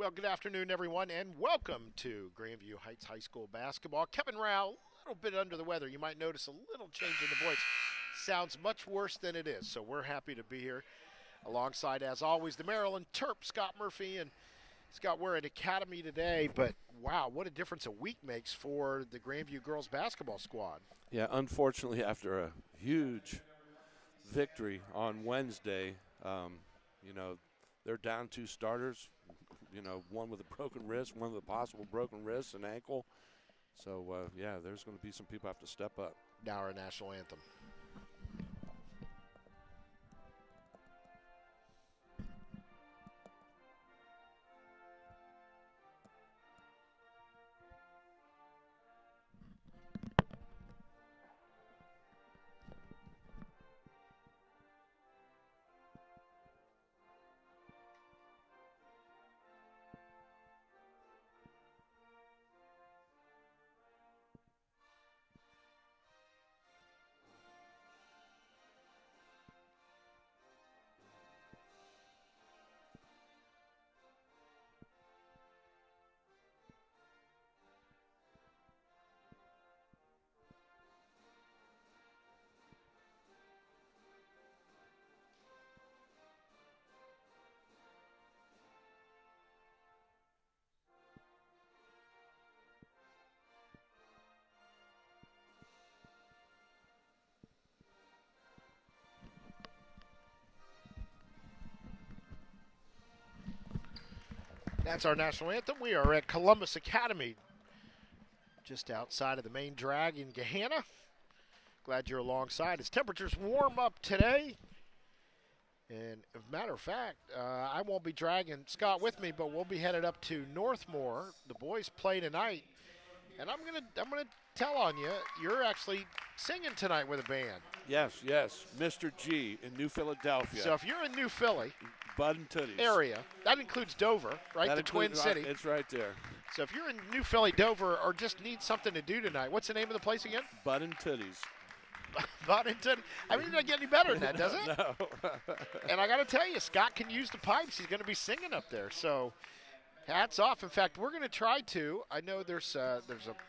Well, good afternoon, everyone, and welcome to Grandview Heights High School basketball. Kevin Rao, a little bit under the weather. You might notice a little change in the voice. Sounds much worse than it is, so we're happy to be here alongside, as always, the Maryland Terp, Scott Murphy. And Scott, we're at Academy today, but wow, what a difference a week makes for the Grandview girls basketball squad. Yeah, unfortunately, after a huge victory on Wednesday, they're down two starters. One with a broken wrist, one with a possible broken wrist and ankle. So, there's going to be some people have to step up. Now our national anthem. That's our national anthem. We are at Columbus Academy, just outside of the main drag in Gahanna. Glad you're alongside. As temperatures warm up today, and as a matter of fact, I won't be dragging Scott with me, but we'll be headed up to Northmore. The boys play tonight, and I'm gonna tell on you. You're actually singing tonight with a band. Yes, Mr. G in New Philadelphia. So if you're in New Philly Bud and Tooties area, that includes Dover, right? The Twin City. It's right there. So if you're in New Philly, Dover, or just need something to do tonight, what's the name of the place again? Bud and Tooties. Bud and Tooties. I mean, it doesn't get any better than that, does it? No. And I got to tell you, Scott can use the pipes. He's going to be singing up there. So hats off. In fact, we're going to try to. I know there's a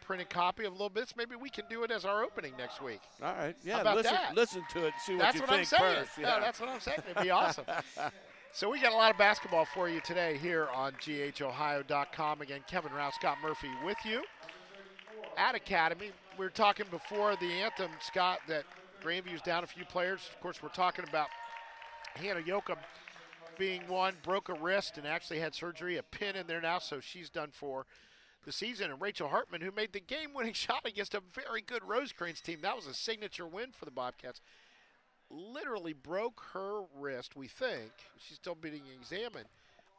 printed copy of little bits. Maybe we can do it as our opening next week. All right. Yeah, How about that? Listen to it and see That's you what think I'm saying. first. Yeah, that's what I'm saying. It'd be awesome. So we got a lot of basketball for you today here on GHOhio.com. Again, Kevin Rao, Scott Murphy with you at Academy. We were talking before the anthem, Scott, that Grandview's down a few players. Of course, we're talking about Hannah Yoakum being one, broke a wrist and actually had surgery, a pin in there now, so she's done for the season. And Rachel Hartman, who made the game-winning shot against a very good Rosecrans team. That was a signature win for the Bobcats. Literally broke her wrist, we think. She's still being examined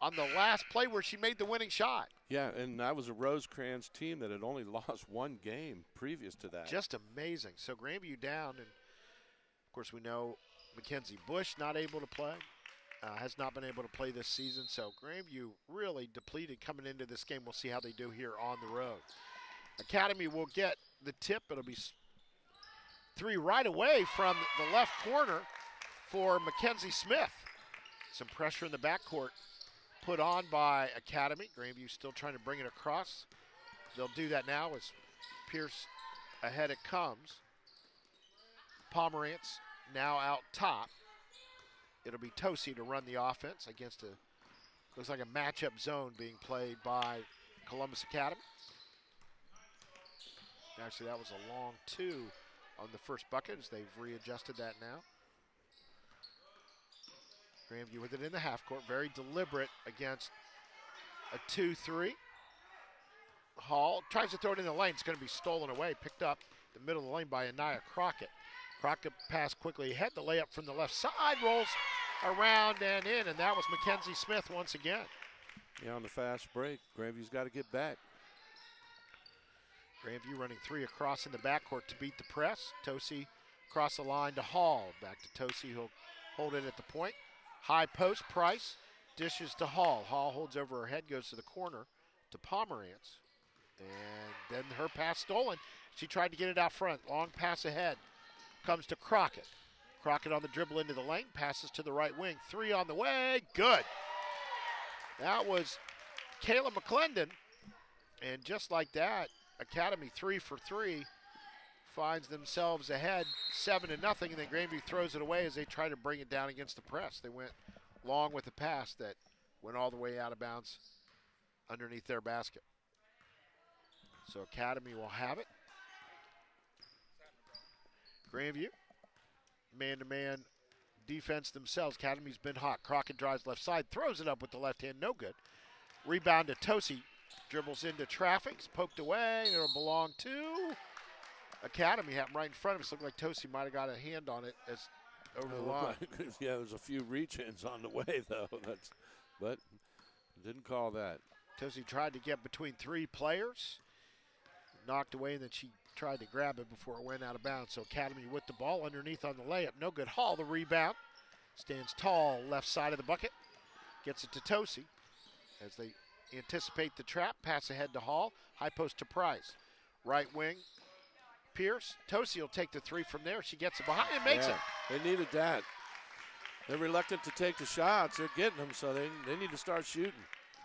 on the last play where she made the winning shot. Yeah, and that was a Rosecrans team that had only lost one game previous to that. Just amazing. So Grandview down, and of course we know Mackenzie Bush not able to play. Has not been able to play this season, so Grandview really depleted coming into this game. We'll see how they do here on the road. Academy will get the tip. It'll be three right away from the left corner for Mackenzie Smith. Some pressure in the backcourt put on by Academy. Grandview still trying to bring it across. They'll do that now as Pierce ahead it comes. Pomerantz now out top. It'll be Tosi to run the offense against looks like a matchup zone being played by Columbus Academy. Actually, that was a long two on the first bucket as they've readjusted that now. Grandview with it in the half court, very deliberate against a 2-3. Hall tries to throw it in the lane. It's going to be stolen away, picked up the middle of the lane by Anaya Crockett. Crockett passed quickly ahead. The layup from the left side rolls around and in, and that was Mackenzie Smith once again. Yeah, on the fast break, Grandview's got to get back. Grandview running three across in the backcourt to beat the press. Tosi across the line to Hall. Back to Tosi, who'll hold it at the point. High post, Price dishes to Hall. Hall holds over her head, goes to the corner to Pomerantz. And then her pass stolen. She tried to get it out front. Long pass ahead. Comes to Crockett. Crockett on the dribble into the lane. Passes to the right wing. Three on the way. Good. That was Kayla McClendon. And just like that, Academy 3 for 3 finds themselves ahead 7-0, and then Grandview throws it away as they try to bring it down against the press. They went long with a pass that went all the way out of bounds underneath their basket. So Academy will have it. Grandview, man-to-man defense themselves. Academy's been hot. Crockett drives left side, throws it up with the left hand, no good. Rebound to Tosi, dribbles into traffic, it's poked away, and it'll belong to Academy. Happened right in front of us. Looked like Tosi might have got a hand on it as over the line. Like, yeah, there's a few reach-ins on the way, though. But didn't call that. Tosi tried to get between 3 players, knocked away, and then she tried to grab it before it went out of bounds. So Academy with the ball underneath on the layup. No good. Hall the rebound. Stands tall left side of the bucket. Gets it to Tosi as they anticipate the trap. Pass ahead to Hall. High post to Price. Right wing, Pierce. Tosi will take the 3 from there. She gets it behind and makes it. They needed that. They're reluctant to take the shots. They're getting them, so they need to start shooting.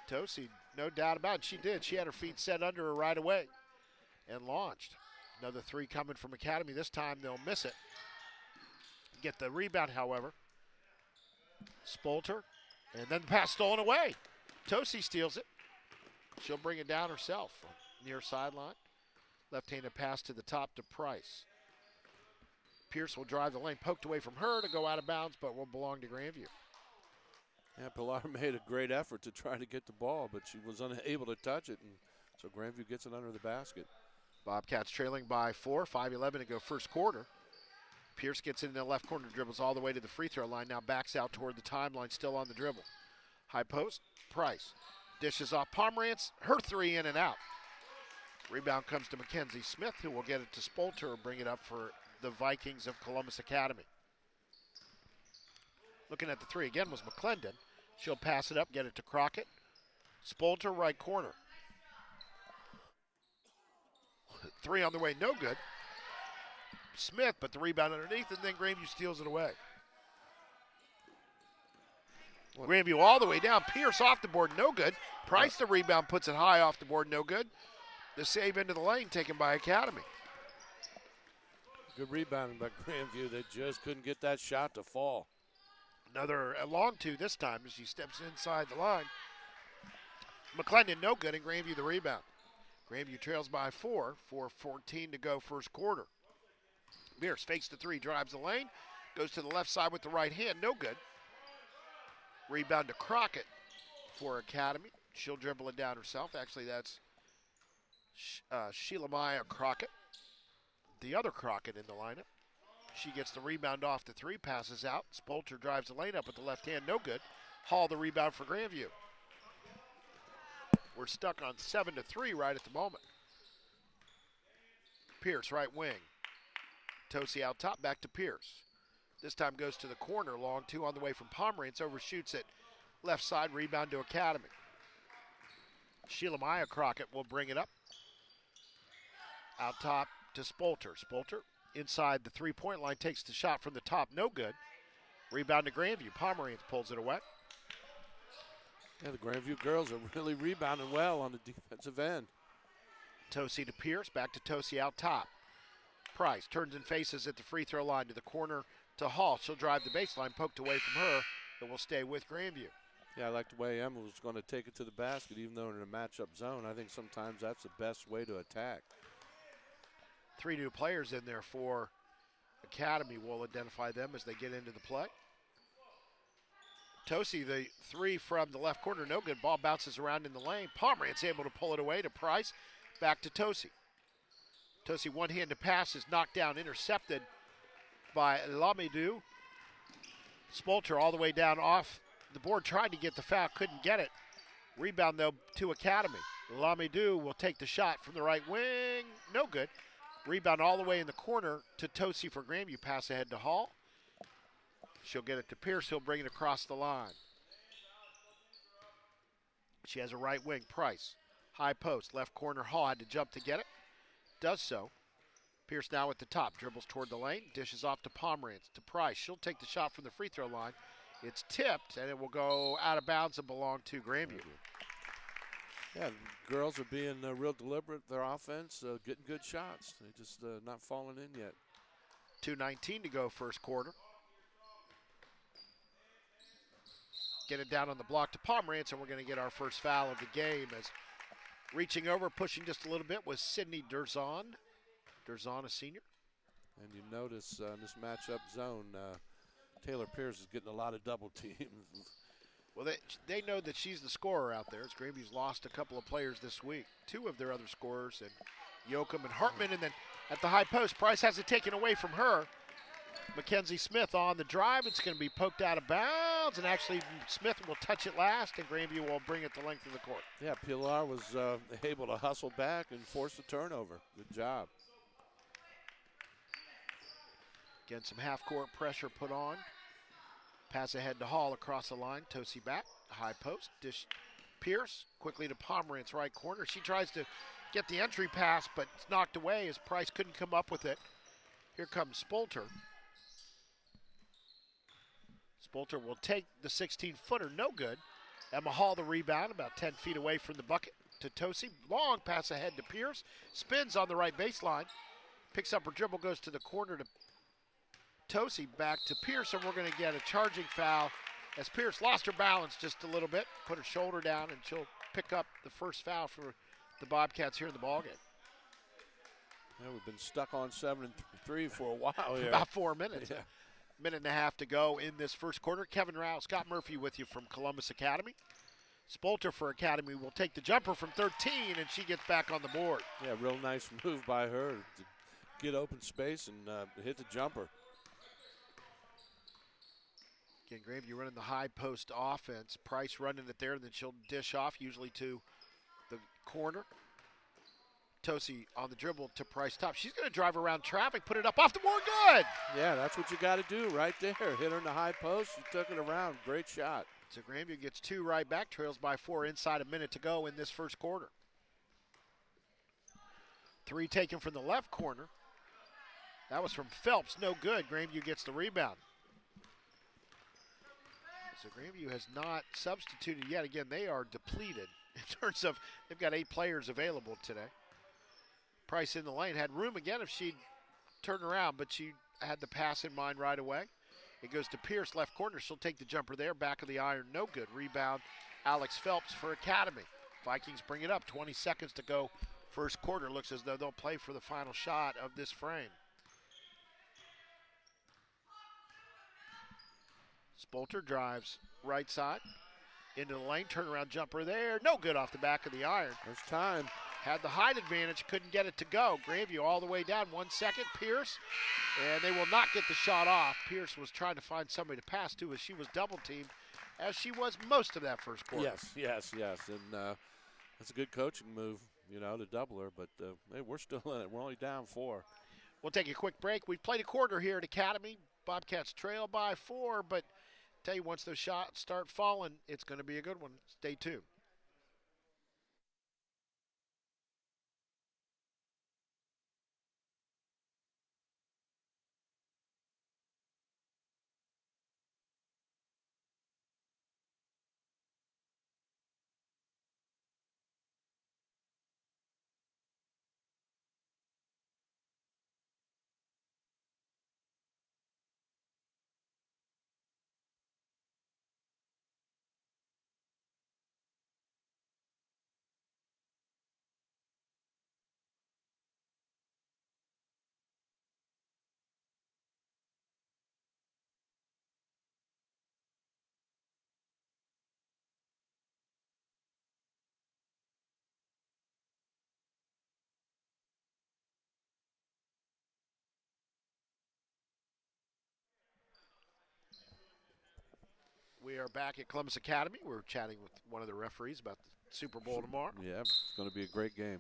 Tosi, no doubt about it. She did. She had her feet set under her right away and launched. Another 3 coming from Academy. This time they'll miss it. Get the rebound, however. Spolter, and then the pass stolen away. Tosi steals it. She'll bring it down herself near sideline. Left-handed pass to the top to Price. Pierce will drive the lane, poked away from her to go out of bounds, but will belong to Grandview. Yeah, Pilar made a great effort to try to get the ball, but she was unable to touch it, and so Grandview gets it under the basket. Bobcats trailing by 4, 5:11 to go first quarter. Pierce gets it in the left corner, dribbles all the way to the free throw line, now backs out toward the timeline, still on the dribble. High post, Price. Dishes off Pomerantz, her 3 in and out. Rebound comes to Mackenzie Smith, who will get it to Spolter and bring it up for the Vikings of Columbus Academy. Looking at the 3 again was McClendon. She'll pass it up, get it to Crockett. Spolter, right corner. 3 on the way, no good. Smith, but the rebound underneath, and then Grandview steals it away. Grandview all the way down. Pierce off the board, no good. Price the rebound, puts it high off the board, no good. The save into the lane taken by Academy. Good rebounding by Grandview. They just couldn't get that shot to fall. Another long 2 this time as she steps inside the line. McClendon, no good, and Grandview the rebound. Grandview trails by 4, 4:14 to go first quarter. Pierce fakes the 3, drives the lane, goes to the left side with the right hand, no good. Rebound to Crockett for Academy. She'll dribble it down herself. Actually, that's Sheila Maya Crockett, the other Crockett in the lineup. She gets the rebound off the 3, passes out. Spolter drives the lane up with the left hand, no good. Hall the rebound for Grandview. We're stuck on 7-3 right at the moment. Pierce, right wing. Tosi out top, back to Pierce. This time goes to the corner, long 2 on the way from Pomerantz, overshoots it. Left side, rebound to Academy. Sheila Maya Crockett will bring it up. Out top to Spolter. Spolter inside the 3-point line, takes the shot from the top, no good. Rebound to Grandview. Pomerantz pulls it away. Yeah, the Grandview girls are really rebounding well on the defensive end. Tosi to Pierce, back to Tosi out top. Price turns and faces at the free throw line to the corner to Hall. She'll drive the baseline, poked away from her, but will stay with Grandview. Yeah, I like the way Emma was going to take it to the basket, even though in a matchup zone. I think sometimes that's the best way to attack. 3 new players in there for Academy. We'll identify them as they get into the play. Tosi, the 3 from the left corner, no good. Ball bounces around in the lane. Pomerantz able to pull it away to Price. Back to Tosi. Tosi, one-handed pass is knocked down, intercepted by Lamidou. Spolter all the way down off the board, tried to get the foul, couldn't get it. Rebound, though, to Academy. Lamidou will take the shot from the right wing. No good. Rebound all the way in the corner to Tosi for Grandview. Pass ahead to Hall. She'll get it to Pierce. He'll bring it across the line. She has a right wing. Price. High post. Left corner. Hall had to jump to get it. Does so. Pierce now at the top. Dribbles toward the lane. Dishes off to Pomerantz. To Price. She'll take the shot from the free throw line. It's tipped, and it will go out of bounds and belong to Grandview. Yeah, the girls are being real deliberate. Their offense, getting good shots. They just not falling in yet. 2:19 to go first quarter. Get it down on the block to Pomerantz, and we're going to get our first foul of the game as reaching over, pushing just a little bit was Sydney Durzon. Durzon, a senior. And you notice in this matchup zone, Taylor Pierce is getting a lot of double teams. Well, they know that she's the scorer out there. As Grandview's lost a couple of players this week. Two of their other scorers, and Yoakum and Hartman. And then at the high post, Price has it taken away from her. Mackenzie Smith on the drive. It's going to be poked out of bounds, and actually Smith will touch it last, and Grandview will bring it the length of the court. Yeah, Pilar was able to hustle back and force the turnover. Good job. Again, some half-court pressure put on. Pass ahead to Hall across the line. Tosi back, high post. Dish Pierce quickly to Pomerantz, right corner. She tries to get the entry pass, but it's knocked away as Price couldn't come up with it. Here comes Spolter. Spolter will take the 16-footer, no good. Emma Hall the rebound, about 10 feet away from the bucket to Tosi. Long pass ahead to Pierce. Spins on the right baseline. Picks up her dribble, goes to the corner to Tosi, back to Pierce, and we're going to get a charging foul as Pierce lost her balance just a little bit, put her shoulder down, and she'll pick up the first foul for the Bobcats here in the ballgame. Yeah, we've been stuck on 7-3 for a while here. About 4 minutes. Yeah. Minute and a half to go in this first quarter. Kevin Rao, Scott Murphy with you from Columbus Academy. Spolter for Academy will take the jumper from 13, and she gets back on the board. Yeah, real nice move by her to get open space and hit the jumper. Again, Grandview running the high post offense. Price running it there, and then she'll dish off, usually to the corner. Tosi on the dribble to Price top. She's going to drive around traffic, put it up off the board, good! Yeah, that's what you got to do right there. Hit her in the high post. She took it around. Great shot. So Grandview gets two right back, trails by 4 inside a minute to go in this first quarter. Three taken from the left corner. That was from Phelps, no good. Grandview gets the rebound. So Grandview has not substituted yet. Again, they are depleted in terms of they've got 8 players available today. Price in the lane, had room again if she'd turn around, but she had the pass in mind right away. It goes to Pierce, left corner. She'll take the jumper there, back of the iron, no good. Rebound, Alex Phelps for Academy. Vikings bring it up, 20 seconds to go first quarter. Looks as though they'll play for the final shot of this frame. Spolter drives right side into the lane, turnaround jumper there. No good off the back of the iron. There's time. Had the height advantage, couldn't get it to go. Grandview all the way down, 1 second. Pierce, and they will not get the shot off. Pierce was trying to find somebody to pass to as she was double teamed, as she was most of that first quarter. Yes. And that's a good coaching move, to double her. But, hey, we're still in it. We're only down 4. We'll take a quick break. We've played a quarter here at Academy. Bobcats trail by 4, but tell you, once those shots start falling, it's going to be a good one. Stay tuned. We are back at Columbus Academy. We're chatting with one of the referees about the Super Bowl tomorrow. Yeah, it's going to be a great game.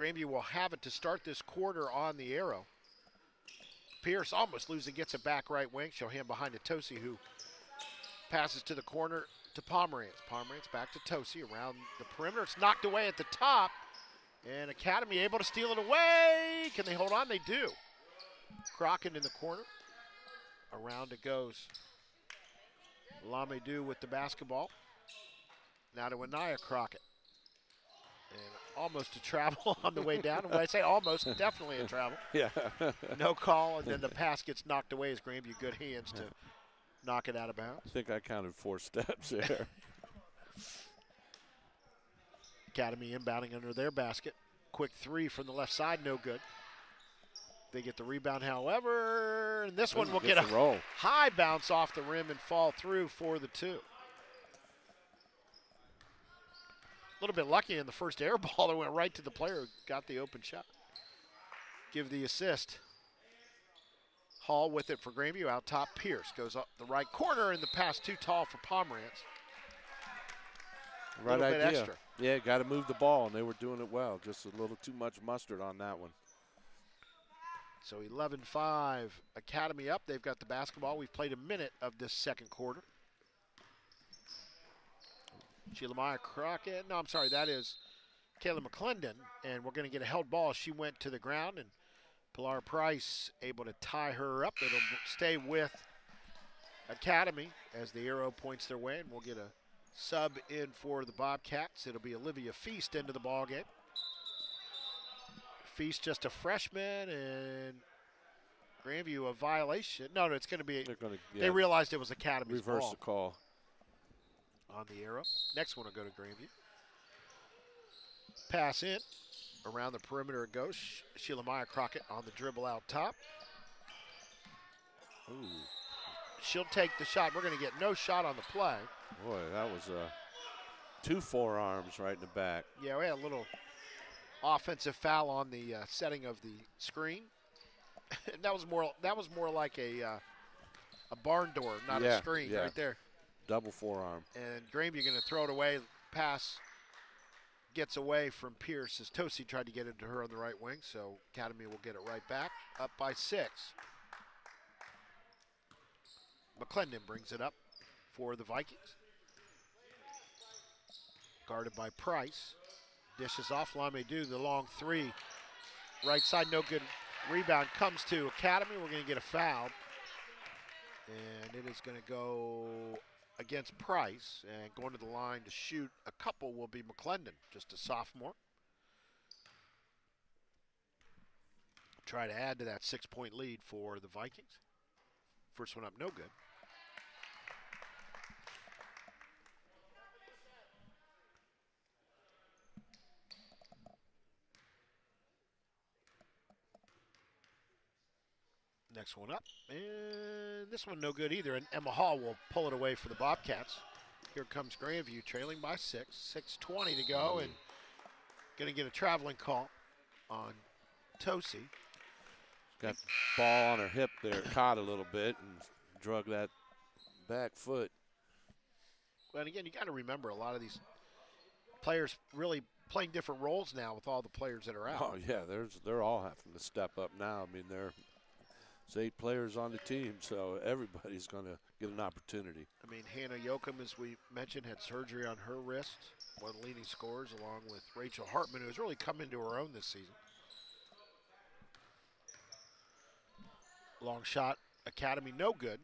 Grandview will have it to start this quarter on the arrow. Pierce almost losing, gets it back right wing. She'll hand behind to Tosi, who passes to the corner to Pomerantz. Pomerantz back to Tosi around the perimeter. It's knocked away at the top, and Academy able to steal it away. Can they hold on? They do. Crockett in the corner. Around it goes. Lamedu with the basketball. Now to Anaya Crockett. almost a travel on the way down. And when I say almost, definitely a travel. Yeah. No call, and then the pass gets knocked away as Grandview good hands to knock it out of bounds. I think I counted 4 steps there. Academy inbounding under their basket. Quick three from the left side, no good. They get the rebound, however, and this one will get a roll. High bounce off the rim and fall through for the 2. A little bit lucky in the first air ball that went right to the player who got the open shot. Give the assist. Hall with it for Grandview. Out top, Pierce goes up the right corner, and the pass too tall for Pomerantz. Right idea. Extra. Yeah, got to move the ball, and they were doing it well. Just a little too much mustard on that one. So 11-5, Academy up. They've got the basketball. We've played a minute of this second quarter. Sheila Meyer Crockett. No, I'm sorry, that is Kayla McClendon, and we're going to get a held ball. She went to the ground, and Pilar Price able to tie her up. It'll stay with Academy as the arrow points their way, and we'll get a sub in for the Bobcats. It'll be Olivia Feast into the ball game. Feast just a freshman, and Grandview a violation. No, it's going to be. They realized it was Academy's ball. Reverse the call on the arrow. Next one will go to Grandview. Pass in. Around the perimeter it goes. Sheila Meyer Crockett on the dribble out top. Ooh. She'll take the shot. We're going to get no shot on the play. Boy, that was 2 forearms right in the back. Yeah, we had a little offensive foul on the setting of the screen. that was more like a barn door, not a screen right there. Double forearm. And Grandview going to throw it away. Pass gets away from Pierce as Tosi tried to get it to her on the right wing, so Academy will get it right back. Up by 6. McClendon brings it up for the Vikings. Guarded by Price. Dishes off. Lamedu, the long 3. Right side, no good. Rebound comes to Academy. We're going to get a foul. And it is going to go against Price. And going to the line to shoot a couple will be McClendon, just a sophomore. Try to add to that 6-point lead for the Vikings. First one up, no good. Next one up, and this one no good either, and Emma Hall will pull it away for the Bobcats. Here comes Grandview trailing by 6, 6:20 to go, and going to get a traveling call on Tosi. Got the ball on her hip there, caught a little bit, and drug that back foot. Well, and again, you got to remember a lot of these players really playing different roles now with all the players that are out. Oh, yeah, they're all having to step up now. I mean, there's 8 players on the team, so everybody's going to get an opportunity. I mean, Hannah Yoakum, as we mentioned, had surgery on her wrist, one of the leading scorers, along with Rachel Hartman, who has really come into her own this season. Long shot, Academy no good,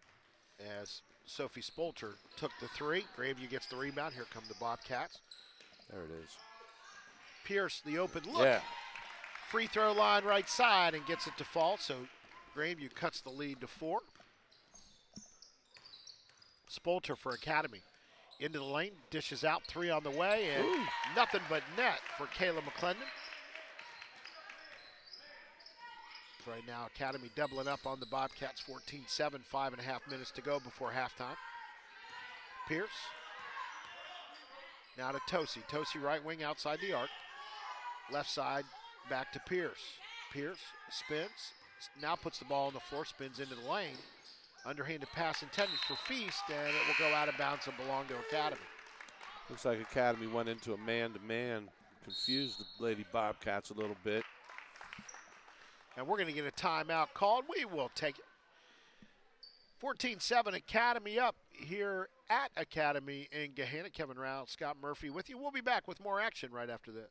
as Sophie Spolter took the 3. Grandview gets the rebound. Here come the Bobcats. There it is. Pierce, the open look. Yeah. Free throw line right side and gets it to fall, so Grandview cuts the lead to 4. Spolter for Academy. Into the lane, dishes out, 3 on the way, and nothing but net for Kayla McClendon. Right now, Academy doubling up on the Bobcats, 14-7, 5.5 minutes to go before halftime. Pierce. Now to Tosi. Tosi right wing outside the arc. Left side, back to Pierce. Pierce spins. Now puts the ball on the floor, spins into the lane. Underhanded pass intended for Feast, and it will go out of bounds and belong to Academy. Looks like Academy went into a man-to-man, confused the Lady Bobcats a little bit. And we're going to get a timeout called. We will take it. 14-7, Academy up here at Academy in Gahanna. Kevin Rao, Scott Murphy with you. We'll be back with more action right after this.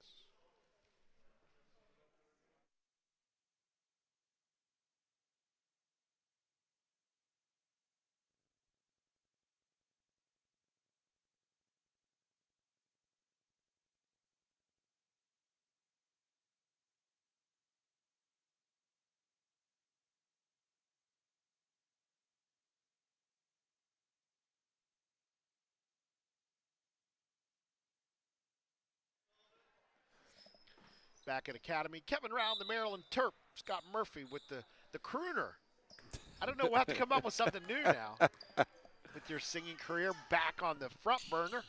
Back at Academy, Kevin Round, the Maryland Terp. Scott Murphy with the crooner. I don't know, we'll have to come up with something new now. With your singing career back on the front burner.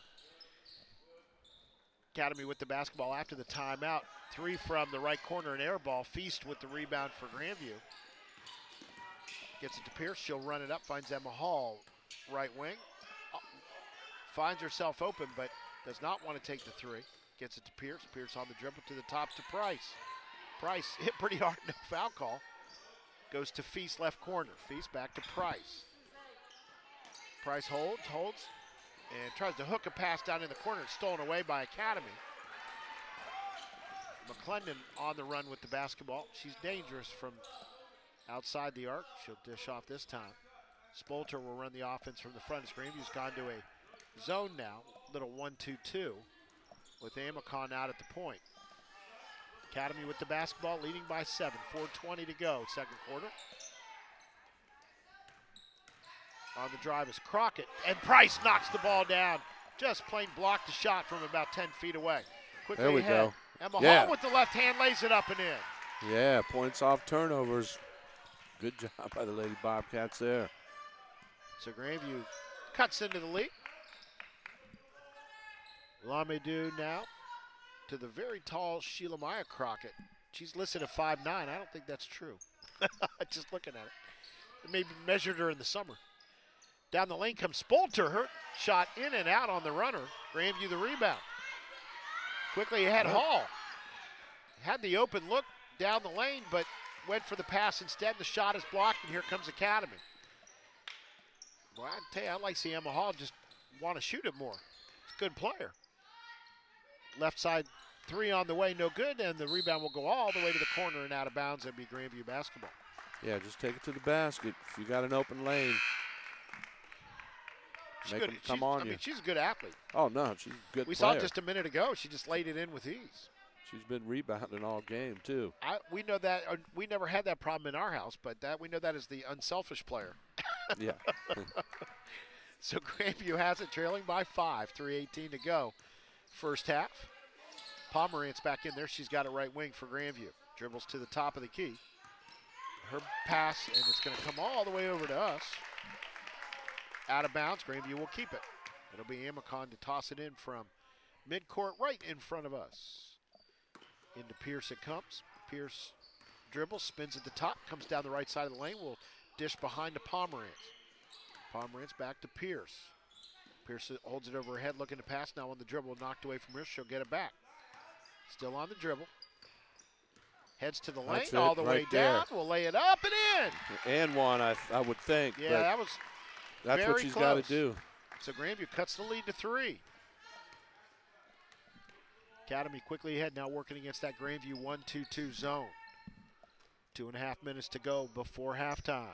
Academy with the basketball after the timeout. 3 from the right corner, an air ball. Feast with the rebound for Grandview. Gets it to Pierce, she'll run it up, finds Emma Hall, right wing. Finds herself open, but does not want to take the 3. Gets it to Pierce. Pierce on the dribble to the top to Price. Price hit pretty hard, no foul call. Goes to Feast, left corner. Feast back to Price. Price holds, and tries to hook a pass down in the corner. It's stolen away by Academy. McClendon on the run with the basketball. She's dangerous from outside the arc. She'll dish off this time. Spolter will run the offense from the front as Grandview's gone to a zone now. Little 1-2-2 with Amicon out at the point. Academy with the basketball, leading by 7. 4:20 to go, second quarter. On the drive is Crockett, and Price knocks the ball down. Just plain blocked the shot from about 10 feet away. Quickly there we ahead. go. Emma Hall with the left hand lays it up and in. Yeah, points off turnovers. Good job by the Lady Bobcats there. So Grandview cuts into the lead. Lamedu now to the very tall Sheila Maya Crockett. She's listed at 5'9". I don't think that's true. Just looking at it. They maybe measured her in the summer. Down the lane comes Spolter. Her shot in and out on the runner. Grandview the rebound. Quickly ahead Hall. Had the open look down the lane, but went for the pass instead. The shot is blocked, and here comes Academy. Well, I tell you, I like to see Emma Hall just want to shoot it more. It's a good player. Left side 3 on the way, no good, and the rebound will go all the way to the corner and out of bounds and be Grandview basketball. Yeah, just take it to the basket. If you got an open lane, make them come on you. I mean, she's a good athlete. Oh, no, she's a good player. We saw it just a minute ago. She just laid it in with ease. She's been rebounding all game, too. We know that. We never had that problem in our house, but we know that is the unselfish player. Yeah. So Grandview has it, trailing by 5, 3:18 to go. First half. Pomerantz back in there. She's got it right wing for Grandview. Dribbles to the top of the key. Her pass, and it's going to come all the way over to us. Out of bounds. Grandview will keep it. It'll be Amicon to toss it in from midcourt right in front of us. Into Pierce it comes. Pierce dribbles, spins at the top, comes down the right side of the lane. Will dish behind to Pomerantz. Pomerantz back to Pierce. Pierce holds it over her head, looking to pass. Now on the dribble, knocked away from her. She'll get it back. Still on the dribble. Heads to the lane, all the way down. We'll lay it up and in. And one, I would think. Yeah, that was that's very what she's close. got to do. So Grandview cuts the lead to 3. Academy quickly ahead, now working against that Grandview 1-2-2 zone. 2.5 minutes to go before halftime.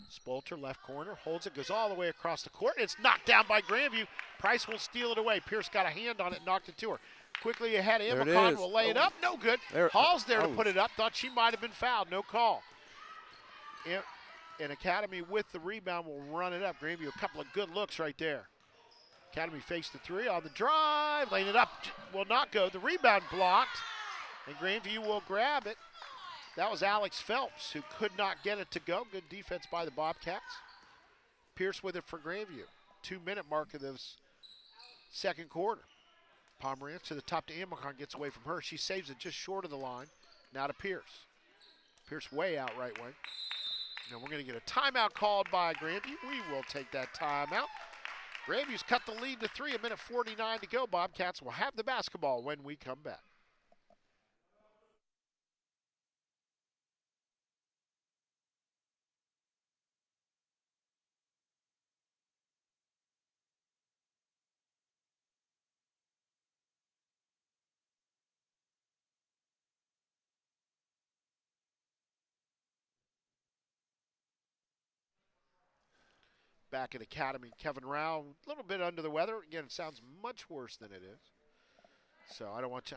Spolter, left corner, holds it, goes all the way across the court. It's knocked down by Grandview. Price will steal it away. Pierce got a hand on it, knocked it to her. Quickly ahead, Amicon will lay it up. No good. Hall's there to put it up. Thought she might have been fouled. No call. And Academy with the rebound will run it up. Grandview, a couple of good looks right there. Academy fakes the 3 on the drive. Laying it up will not go. The rebound blocked. And Grandview will grab it. That was Alex Phelps who could not get it to go. Good defense by the Bobcats. Pierce with it for Grandview. 2-minute mark of this second quarter. Pomerantz to the top to Amicon, gets away from her. She saves it just short of the line. Now to Pierce. Pierce way out right wing. Now we're going to get a timeout called by Grandview. We will take that timeout. Grandview's cut the lead to 3, 1:49 to go. Bobcats will have the basketball when we come back. Back at Academy, Kevin Rao, a little bit under the weather. Again, it sounds much worse than it is. So I don't want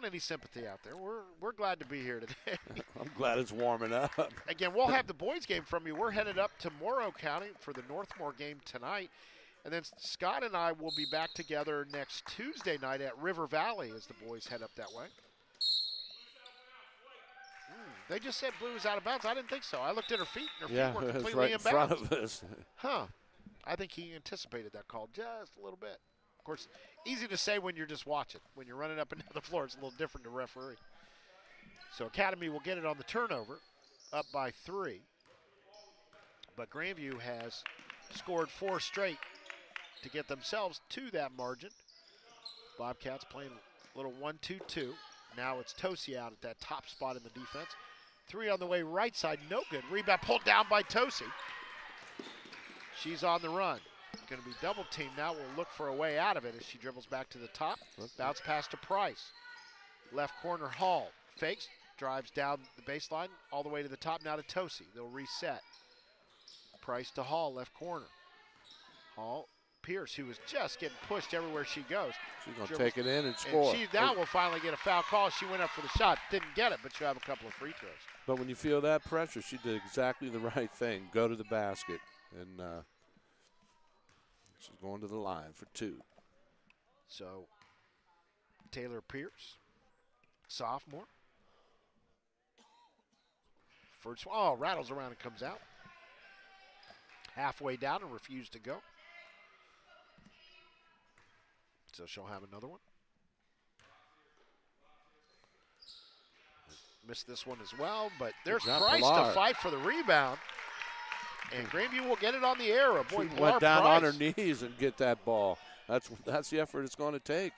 any sympathy out there. We're glad to be here today. I'm glad it's warming up. Again, we'll have the boys game from you. We're headed up to Morrow County for the Northmore game tonight. And then Scott and I will be back together next Tuesday night at River Valley as the boys head up that way. They just said Blue was out of bounds. I didn't think so. I looked at her feet, and her Yeah, feet were it was completely right in front bounds. of us. Huh. I think he anticipated that call just a little bit. Of course, easy to say when you're just watching. When you're running up and down the floor, it's a little different to referee. So Academy will get it on the turnover, up by 3. But Grandview has scored 4 straight to get themselves to that margin. Bobcats playing a little 1-2-2. Now it's Tosi out at that top spot in the defense. 3 on the way right side, no good. Rebound pulled down by Tosi. She's on the run. Going to be double teamed now. We'll look for a way out of it as she dribbles back to the top. Bounce pass to Price. Left corner, Hall. Fakes, drives down the baseline all the way to the top. Now to Tosi. They'll reset. Price to Hall, left corner. Hall, Pierce, who was just getting pushed everywhere she goes. She's going to take it in and score. And she now will finally get a foul call. She went up for the shot. Didn't get it, but she'll have a couple of free throws. But when you feel that pressure, she did exactly the right thing. Go to the basket. And she's going to the line for 2. So, Taylor Pierce, sophomore. First, rattles around and comes out. Halfway down and refused to go. So she'll have another one. Missed this one as well, but there's Price to fight for the rebound. And Grandview will get it on the arrow. Boy, she went down on her knees and get that ball. That's the effort it's going to take.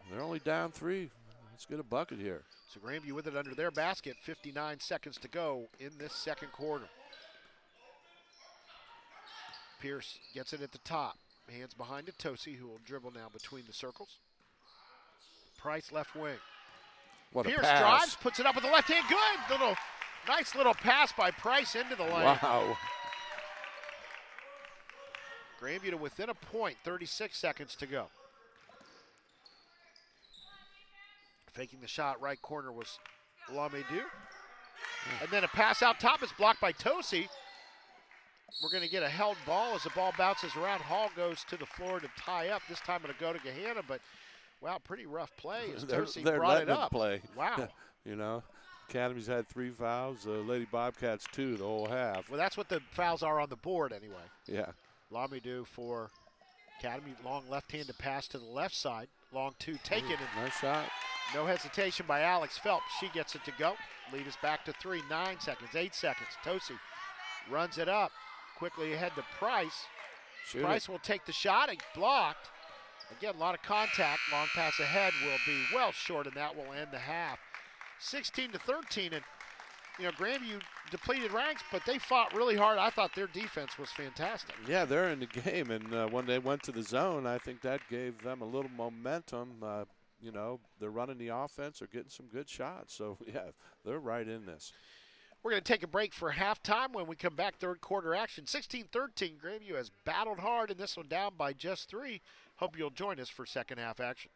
They're only down 3. Let's get a bucket here. So Grandview with it under their basket. 59 seconds to go in this second quarter. Pierce gets it at the top. Hands behind to Tosi, who will dribble now between the circles. Price left wing. What Pierce a pass. drives, puts it up with the left hand. Good. Nice little pass by Price into the lane. Wow. Grandview to within a point, 36 seconds to go. Faking the shot, right corner was Lamedou. And then a pass out top is blocked by Tosi. We're going to get a held ball as the ball bounces around. Hall goes to the floor to tie up. This time it'll go to Gahanna, but wow, pretty rough play as Tosi brought it up. Play. Wow. You know, Academy's had 3 fouls. Lady Bobcats 2 the whole half. Well, that's what the fouls are on the board anyway. Yeah. Lamedou for Academy. Long left-handed pass to the left side. Long 2 taken. And nice shot. No hesitation by Alex Phelps. She gets it to go. Lead us back to 3. 9 seconds, 8 seconds. Tosi runs it up. Quickly ahead to Price. Price will take the shot. It's blocked. Again, a lot of contact. Long pass ahead will be well short, and that will end the half. 16-13, and Grandview depleted ranks, but they fought really hard. I thought their defense was fantastic. Yeah, they're in the game, and when they went to the zone, I think that gave them a little momentum. They're running the offense. They're getting some good shots. So, yeah, they're right in this. We're going to take a break for halftime. When we come back, third quarter action. 16-13, Grandview has battled hard in this one, down by just 3. Hope you'll join us for second half action.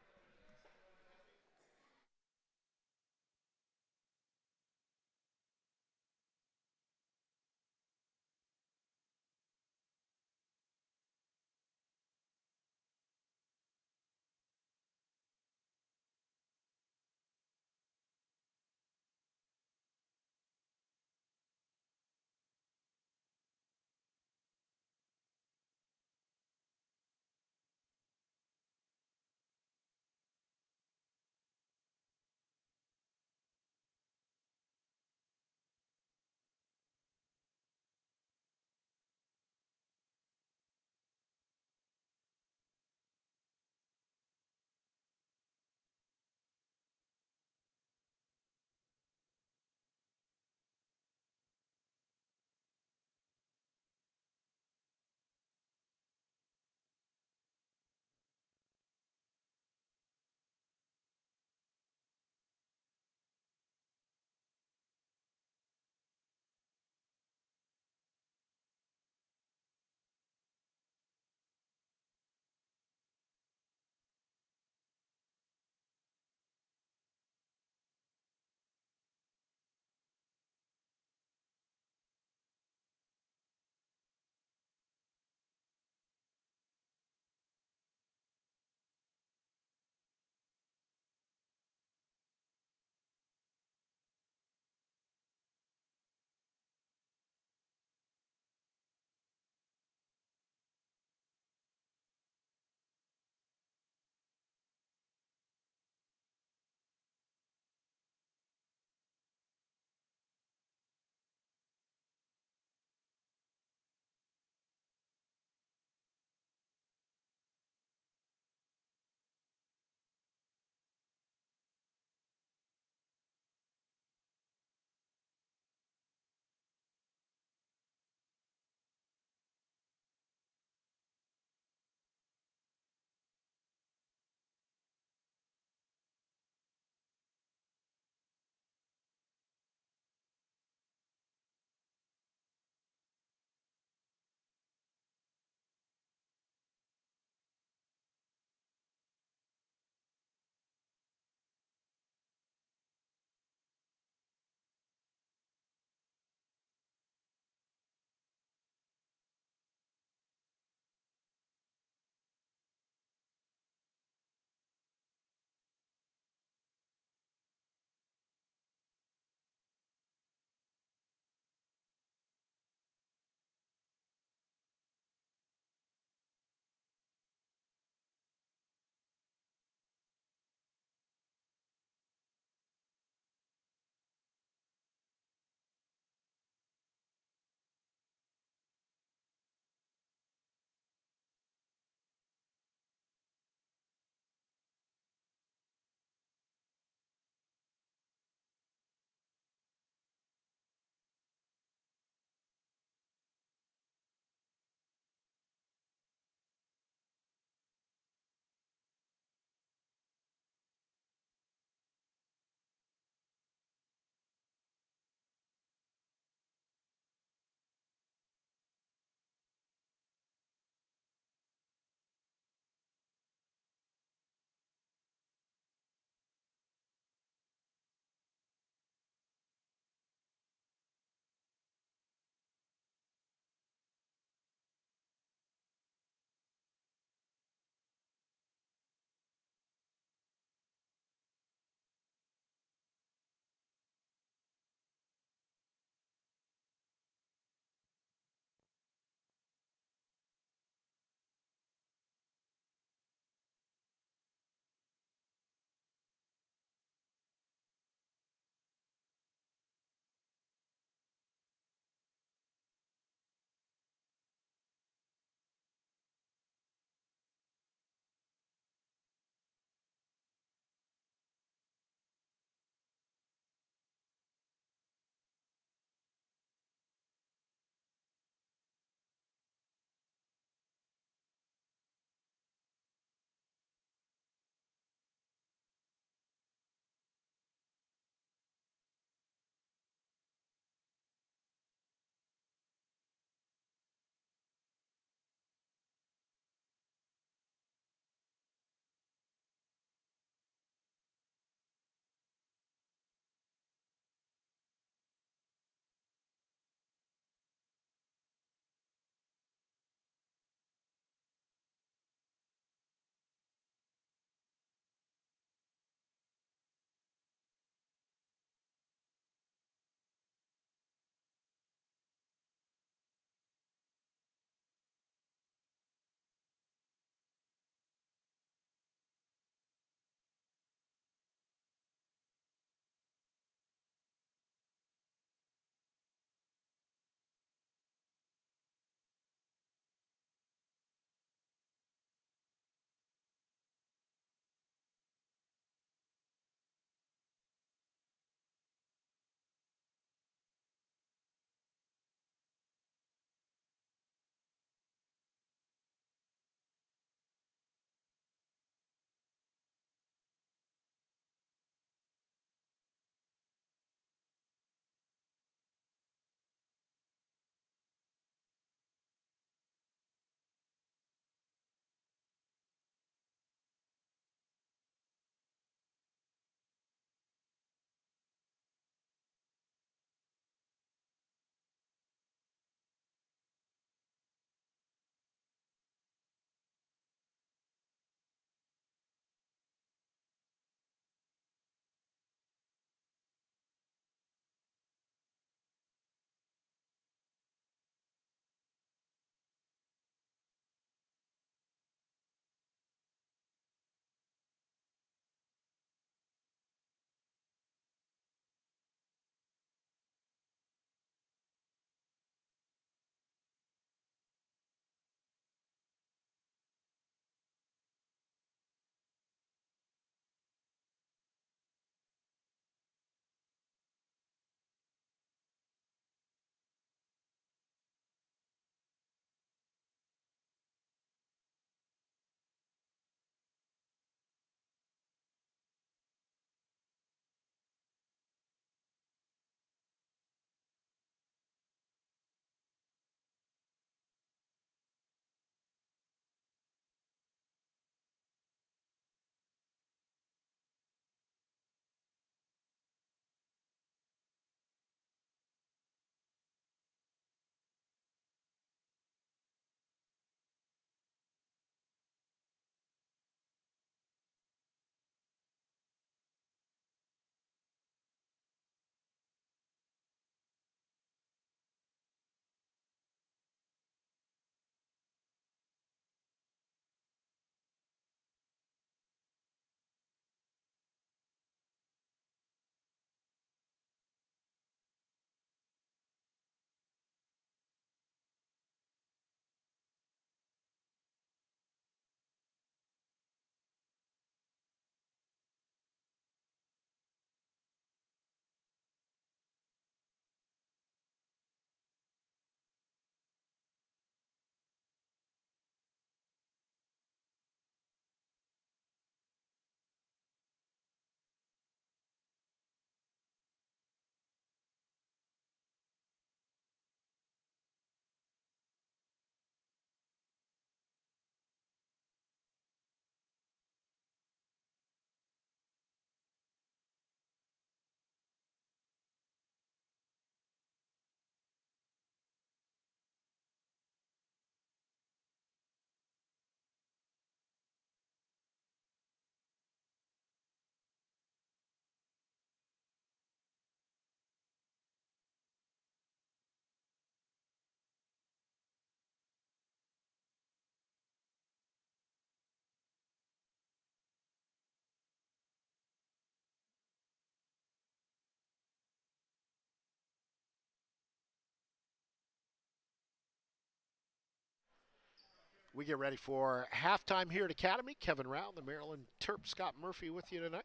We get ready for halftime here at Academy. Kevin Rao, the Maryland Terp, Scott Murphy with you tonight.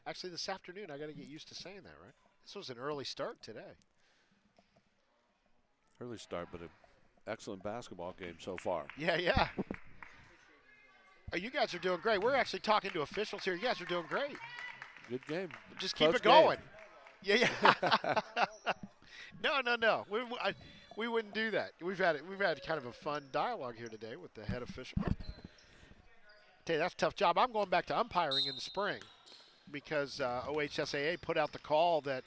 Actually, this afternoon, I got to get used to saying that, right? This was an early start today. Early start, but an excellent basketball game so far. Yeah. Oh, you guys are doing great. We're actually talking to officials here. You guys are doing great. Good game. Just Close keep it going. game. Yeah. No. We wouldn't do that. We've had kind of a fun dialogue here today with the head official. Tell you, that's a tough job. I'm going back to umpiring in the spring because OHSAA put out the call that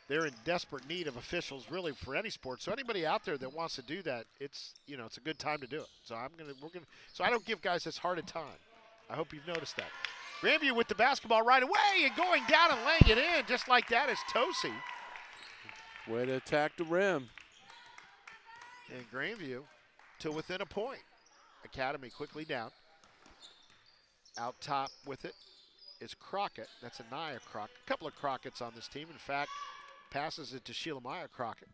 they're in desperate need of officials really for any sport. So anybody out there that wants to do that, it's a good time to do it. So so I don't give guys as hard a time. I hope you've noticed that. Grandview with the basketball right away and going down and laying it in just like that is Tosi. Way to attack the rim. And Grandview to within a point. Academy quickly down. Out top with it is Crockett. That's Anaya Crockett. A couple of Crockett's on this team. In fact, passes it to Sheila Maya Crockett.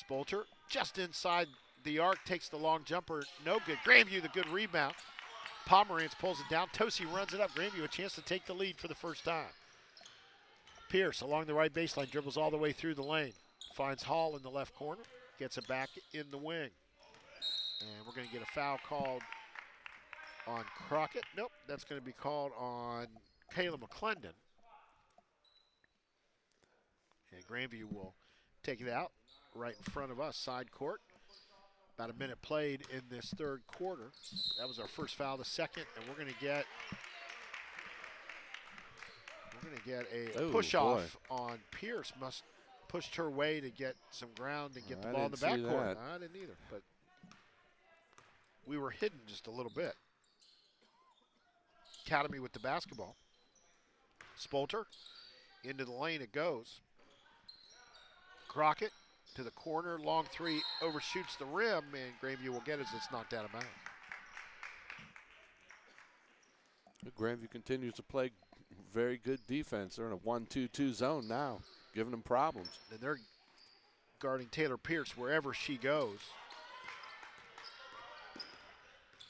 Spolter just inside the arc, takes the long jumper. No good. Grandview the good rebound. Pomerantz pulls it down. Tosi runs it up. Grandview a chance to take the lead for the first time. Pierce along the right baseline, dribbles all the way through the lane. Finds Hall in the left corner, gets it back in the wing. And we're going to get a foul called on Crockett. Nope, that's going to be called on Kayla McClendon. And Grandview will take it out right in front of us, side court. About a minute played in this third quarter. That was our first foul, the second, and we're going to get a push-off on Pierce. Must pushed her way to get some ground and get the ball in the backcourt. I didn't either, but we were hidden just a little bit. Academy with the basketball. Spolter into the lane it goes. Crockett to the corner, long three, overshoots the rim, and Grandview will get it as it's knocked out of bounds. Grandview continues to play very good defense. They're in a 1-2-2 zone now, giving them problems. And they're guarding Taylor Pierce wherever she goes.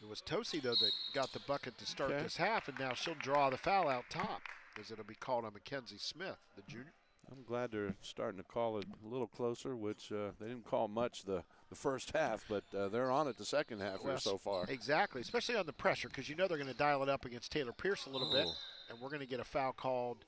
It was Tosi, though, that got the bucket to start this half, and now she'll draw the foul out top, as it'll be called on Mackenzie Smith, the junior. I'm glad they're starting to call it a little closer, which they didn't call much the first half, but they're on it the second half here so far. Exactly, especially on the pressure, because you know they're going to dial it up against Taylor Pierce a little bit, and we're going to get a foul called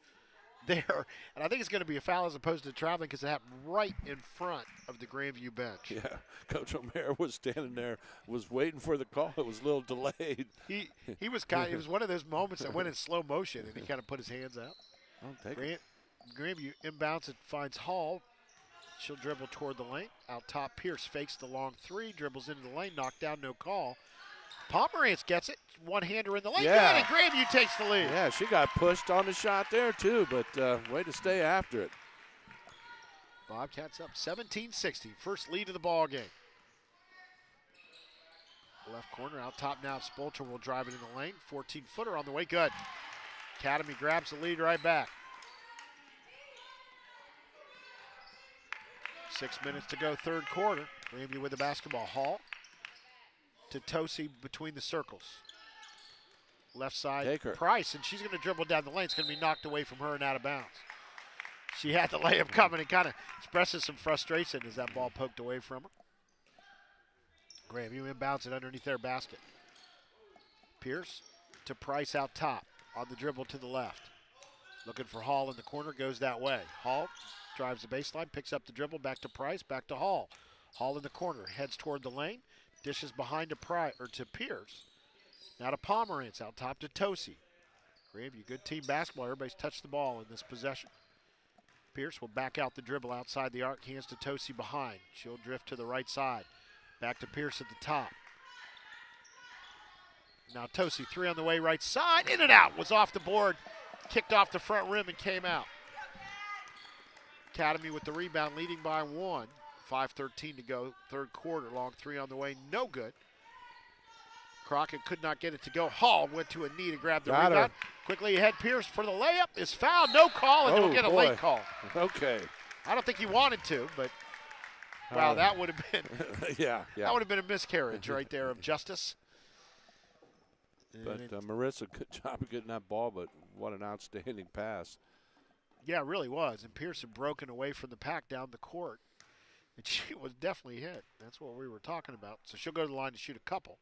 there. And I think it's going to be a foul as opposed to traveling because it happened right in front of the Grandview bench. Yeah, Coach O'Mara was standing there, was waiting for the call. It was a little delayed. He was it was one of those moments that went in slow motion, and he kind of put his hands out. I'll take it. Grandview inbounds it, finds Hall. She'll dribble toward the lane. Out top, Pierce fakes the long three, dribbles into the lane, knocked down, no call. Pomerantz gets it, one-hander in the lane, good, and Grandview takes the lead. Yeah, she got pushed on the shot there too, but way to stay after it. Bobcats up 17-16, first lead of the ball game. Left corner, out top now, Spolter will drive it in the lane, 14-footer on the way, good. Academy grabs the lead right back. 6 minutes to go, third quarter. Grandview with the basketball. Hall to Tosi between the circles. Left side, Price, and she's going to dribble down the lane. It's going to be knocked away from her and out of bounds. She had the layup coming and kind of expresses some frustration as that ball poked away from her. Grandview inbounds it underneath their basket. Pierce to Price out top on the dribble to the left. Looking for Hall in the corner, goes that way. Hall drives the baseline, picks up the dribble, back to Price, back to Hall. Hall in the corner, heads toward the lane, dishes behind to Pierce. Now to Pomerantz, out top to Tosi. Grandview, good team basketball. Everybody's touched the ball in this possession. Pierce will back out the dribble outside the arc, hands to Tosi behind. She'll drift to the right side. Back to Pierce at the top. Now Tosi, three on the way, right side, in and out, was off the board, kicked off the front rim and came out. Academy with the rebound, leading by one. 5:13 to go, third quarter. Long three on the way, no good. Crockett could not get it to go. Hall went to a knee to grab the rebound. Quickly ahead, Pierce for the layup is fouled. No call, and he'll get a late call. Okay. I don't think he wanted to, but Wow, that would have been yeah. that would have been a miscarriage right there of justice. But Marissa, good job of getting that ball, but what an outstanding pass. Yeah, it really was. And Pierce had broken away from the pack down the court. And she was definitely hit. That's what we were talking about. So she'll go to the line to shoot a couple.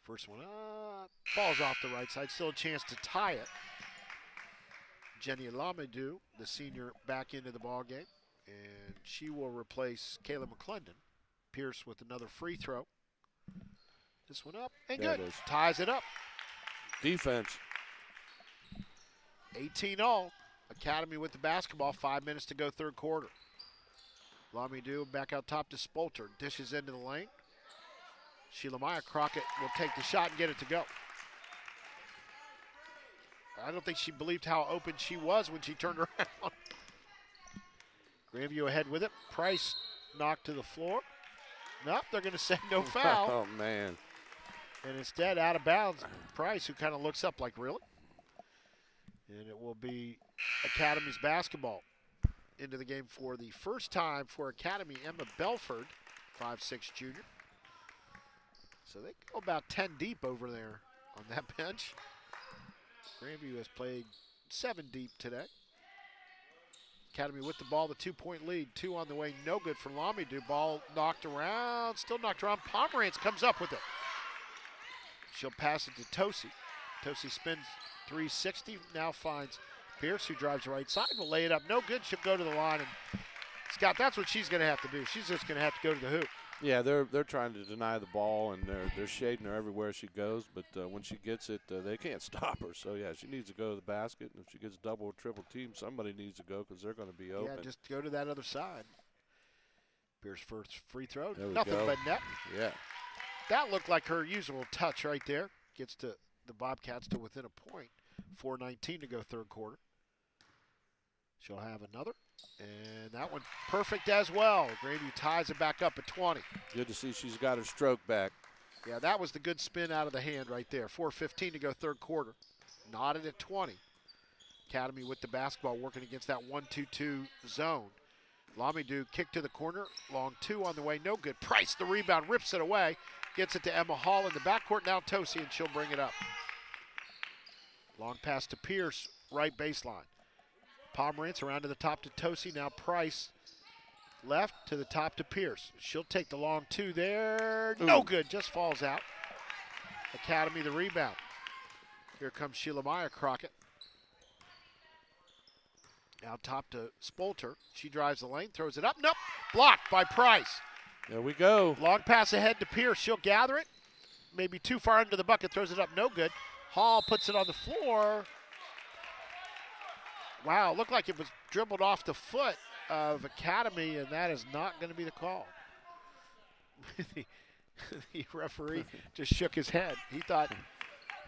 First one falls off the right side. Still a chance to tie it. Jenny Lamadou, the senior, back into the ball game. And she will replace Kayla McClendon. Pierce with another free throw. This one up and good. Ties it up. Defense. 18-all. Academy with the basketball. 5 minutes to go, third quarter. Lamadou back out top to Spolter. Dishes into the lane. Sheila Maya Crockett will take the shot and get it to go. I don't think she believed how open she was when she turned around. Grandview ahead with it. Price knocked to the floor. Nope, they're going to say no foul. Oh, man. And instead, out of bounds, Price, who kind of looks up like, really? And it will be Academy's basketball. Into the game for the first time for Academy, Emma Belford, 5'6" junior. So they go about 10 deep over there on that bench. Grandview has played 7 deep today. Academy with the ball, the 2-point lead. 2 on the way, no good for Lamadou. Ball knocked around, still knocked around. Pomerantz comes up with it. She'll pass it to Tosi. Tosi spins 360, now finds Pierce, who drives the right side, will lay it up. No good, she'll go to the line. And Scott, that's what she's going to have to do. She's just going to have to go to the hoop. Yeah, they're trying to deny the ball, and they're shading her everywhere she goes. But when she gets it, they can't stop her. So, yeah, she needs to go to the basket. And if she gets double or triple team, somebody needs to go because they're going to be open. Yeah, just go to that other side. Pierce first free throw. There we Nothing go. but net. Yeah. That looked like her usual touch right there. Gets to the Bobcats to within a point. 4:19 to go, third quarter. She'll have another. And that one perfect as well. Grandview ties it back up at 20. Good to see she's got her stroke back. Yeah, that was the good spin out of the hand right there. 4:15 to go, third quarter. Knotted at 20. Academy with the basketball working against that 1-2-2 zone. Lamadou kick to the corner. Long 2 on the way, no good. Price, the rebound, rips it away. Gets it to Emma Hall in the backcourt. Now Tosi, and she'll bring it up. Long pass to Pierce, right baseline. Pomerantz around to the top to Tosi. Now Price left to the top to Pierce. She'll take the long 2 there. Ooh. No good, just falls out. Academy the rebound. Here comes Sheila Maya Crockett. Out top to Spolter. She drives the lane, throws it up. Nope, blocked by Price. There we go. Long pass ahead to Pierce. She'll gather it. Maybe too far under the bucket, throws it up, no good. Hall puts it on the floor. Wow, looked like it was dribbled off the foot of Academy, and that is not going to be the call. The referee just shook his head. He thought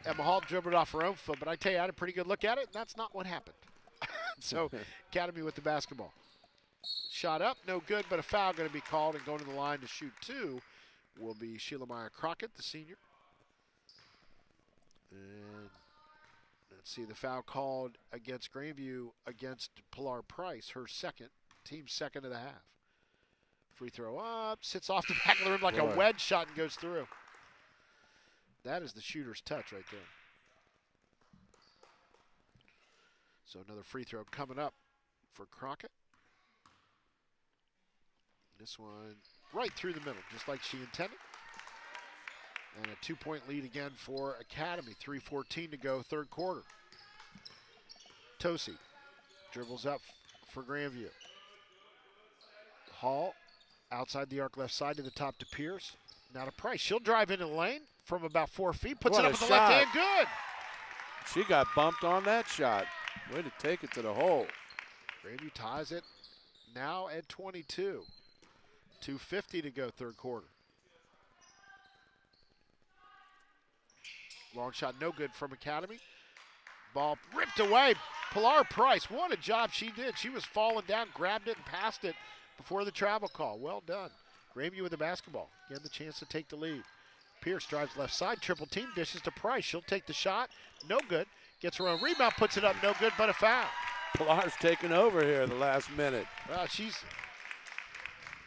Emma Hall dribbled off her own foot, but I tell you, I had a pretty good look at it, and that's not what happened. So Academy with the basketball. Shot up, no good, but a foul going to be called, and going to the line to shoot 2 will be Sheila Maya Crockett, the senior. And let's see, the foul called against Grandview against Pilar Price, her second, team second of the half. Free throw up, sits off the back of the rim like a wedge shot and goes through. That is the shooter's touch right there. So another free throw coming up for Crockett. This one right through the middle, just like she intended. And a 2-point lead again for Academy. 3:14 to go, third quarter. Tosi dribbles up for Grandview. Hall outside the arc left side to the top to Pierce. Now to Price. She'll drive into the lane from about 4 feet. Puts it up with the left hand. Good. She got bumped on that shot. Way to take it to the hole. Grandview ties it now at 22. 2:50 to go, third quarter. Long shot, no good from Academy. Ball ripped away. Pilar Price, what a job she did. She was falling down, grabbed it, and passed it before the travel call. Well done. Grandview with the basketball. Again, the chance to take the lead. Pierce drives left side, triple team, dishes to Price. She'll take the shot, no good. Gets her own rebound, puts it up, no good, but a foul. Pilar's taking over here the last minute. Well,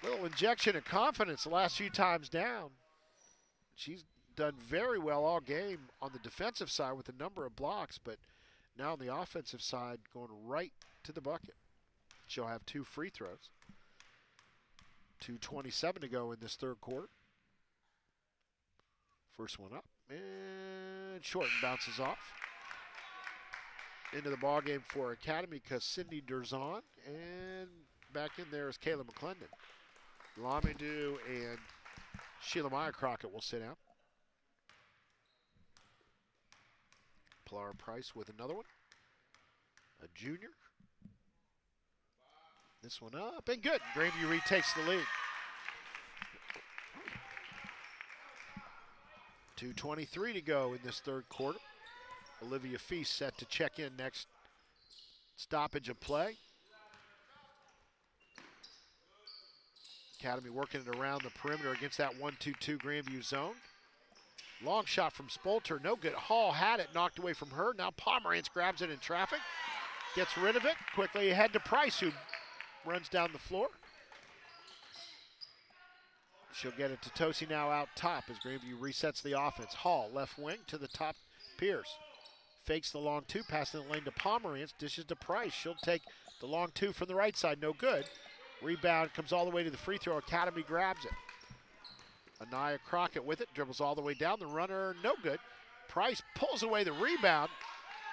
Little injection of confidence the last few times down. She's done very well all game on the defensive side with a number of blocks, but now on the offensive side going right to the bucket. She'll have 2 free throws. 2:27 to go in this third quarter. First one up and short and bounces off. Into the ball game for Academy because Cindy Durzon, and back in there is Kayla McClendon. Lamadou and Sheila Meyer Crockett will sit out. Pilar Price with another one. A junior. This one up and good. Grandview retakes the lead. 2:23 to go in this third quarter. Olivia Feast set to check in next stoppage of play. Academy working it around the perimeter against that 1-2-2 Grandview zone. Long shot from Spolter, no good. Hall had it, knocked away from her. Now Pomerantz grabs it in traffic, gets rid of it. Quickly ahead to Price, who runs down the floor. She'll get it to Tosi now out top as Grandview resets the offense. Hall, left wing to the top, Pierce. Fakes the long 2, passing the lane to Pomerantz, dishes to Price. She'll take the long 2 from the right side, no good. Rebound comes all the way to the free throw. Academy grabs it. Anaya Crockett with it, dribbles all the way down. The runner, no good. Price pulls away the rebound.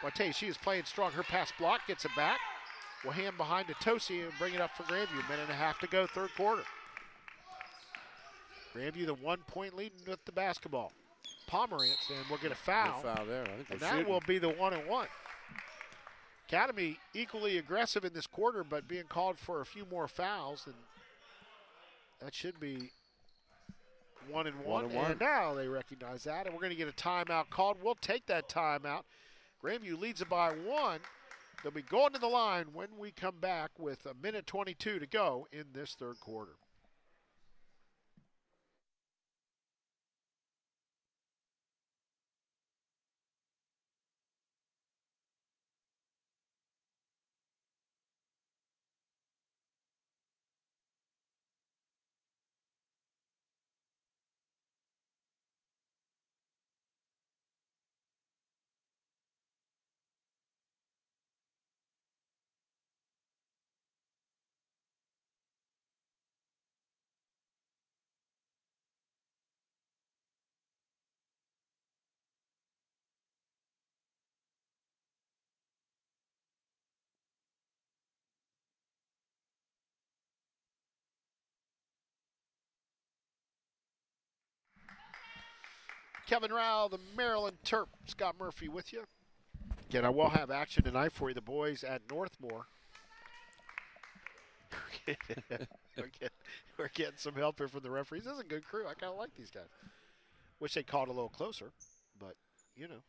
Well, I tell you, she is playing strong. Her pass block, gets it back. Will hand behind to Tosi and bring it up for Grandview. Minute and a half to go, third quarter. Grandview the 1-point lead with the basketball. Pomerantz, and we'll get a foul. Good foul there. I think and that will be the 1-and-1. Academy equally aggressive in this quarter, but being called for a few more fouls, and that should be 1-and-1. And now they recognize that, and we're going to get a timeout called. We'll take that timeout. Grandview leads it by 1. They'll be going to the line when we come back with 1:22 to go in this third quarter. Kevin Rao, the Maryland Terp, Scott Murphy with you. Again, I will have action tonight for you. The boys at Northmore. we're getting some help here from the referees. This is a good crew. I kind of like these guys. Wish they called a little closer, but, you know.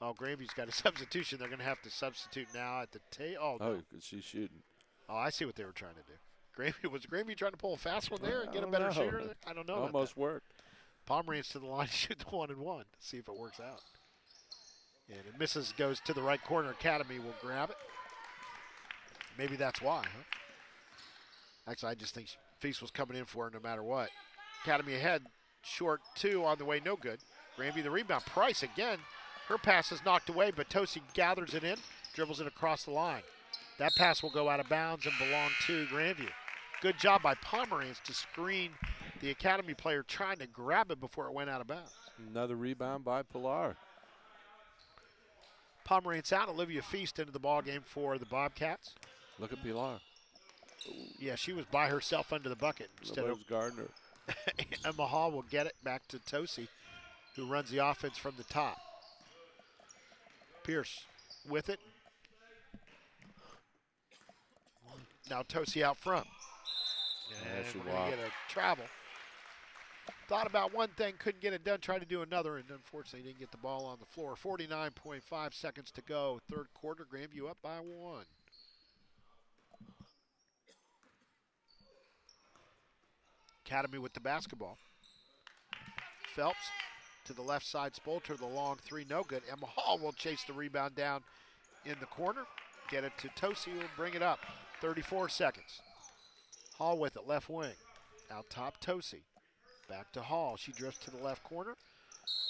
Oh, Grandview's got a substitution. They're going to have to substitute now at the tail. Oh, no. She's shooting. Oh, I see what they were trying to do. Was Grandview trying to pull a fast one there and get a better shooter? I don't know. Almost worked. Pomerantz to the line, shoot the 1-and-1. See if it works out. And it misses, goes to the right corner. Academy will grab it. Maybe that's why, huh? Actually, I just think Feast was coming in for her no matter what. Academy ahead, short 2 on the way, no good. Grandview the rebound. Price again. Her pass is knocked away, but Tosi gathers it in, dribbles it across the line. That pass will go out of bounds and belong to Grandview. Good job by Pomerantz to screen the Academy player trying to grab it before it went out of bounds. Another rebound by Pilar. Pomerantz out. Olivia Feast into the ball game for the Bobcats. Look at Pilar. Yeah, she was by herself under the bucket instead of Gardner. Emma Hall will get it back to Tosi, who runs the offense from the top. Pierce with it. Now Tosi out front. And we're going to get a travel. Thought about one thing, couldn't get it done, tried to do another, and unfortunately didn't get the ball on the floor. 49.5 seconds to go. Third quarter, Grandview up by 1. Academy with the basketball. Phelps to the left side, Spolter, the long 3, no good. Emma Hall will chase the rebound down in the corner. Get it to Tosi, who will bring it up. 34 seconds. Hall with it, left wing. Out top, Tosi. Back to Hall. She drifts to the left corner.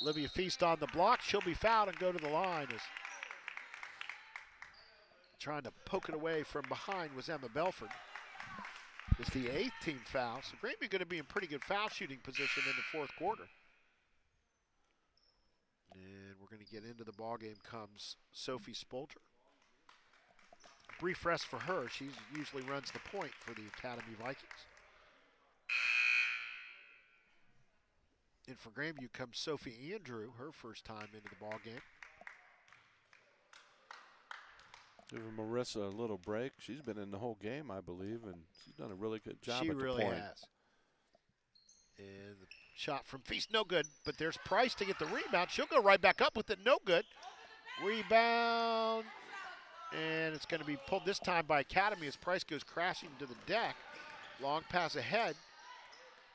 Olivia Feast on the block. She'll be fouled and go to the line. As trying to poke it away from behind was Emma Belford. It's the 8th team foul. So Grandview going to be in pretty good foul shooting position in the 4th quarter. And we're going to get into the ball game comes Sophie Spolter. Brief rest for her. She usually runs the point for the Academy Vikings. And for Grandview comes Sophie Andrew, her first time into the ball game. Giving Marissa a little break. She's been in the whole game, I believe, and she's done a really good job She at the really point. has. And the shot from Feast, no good. But there's Price to get the rebound. She'll go right back up with it, no good. Rebound. And it's going to be pulled this time by Academy as Price goes crashing to the deck. Long pass ahead.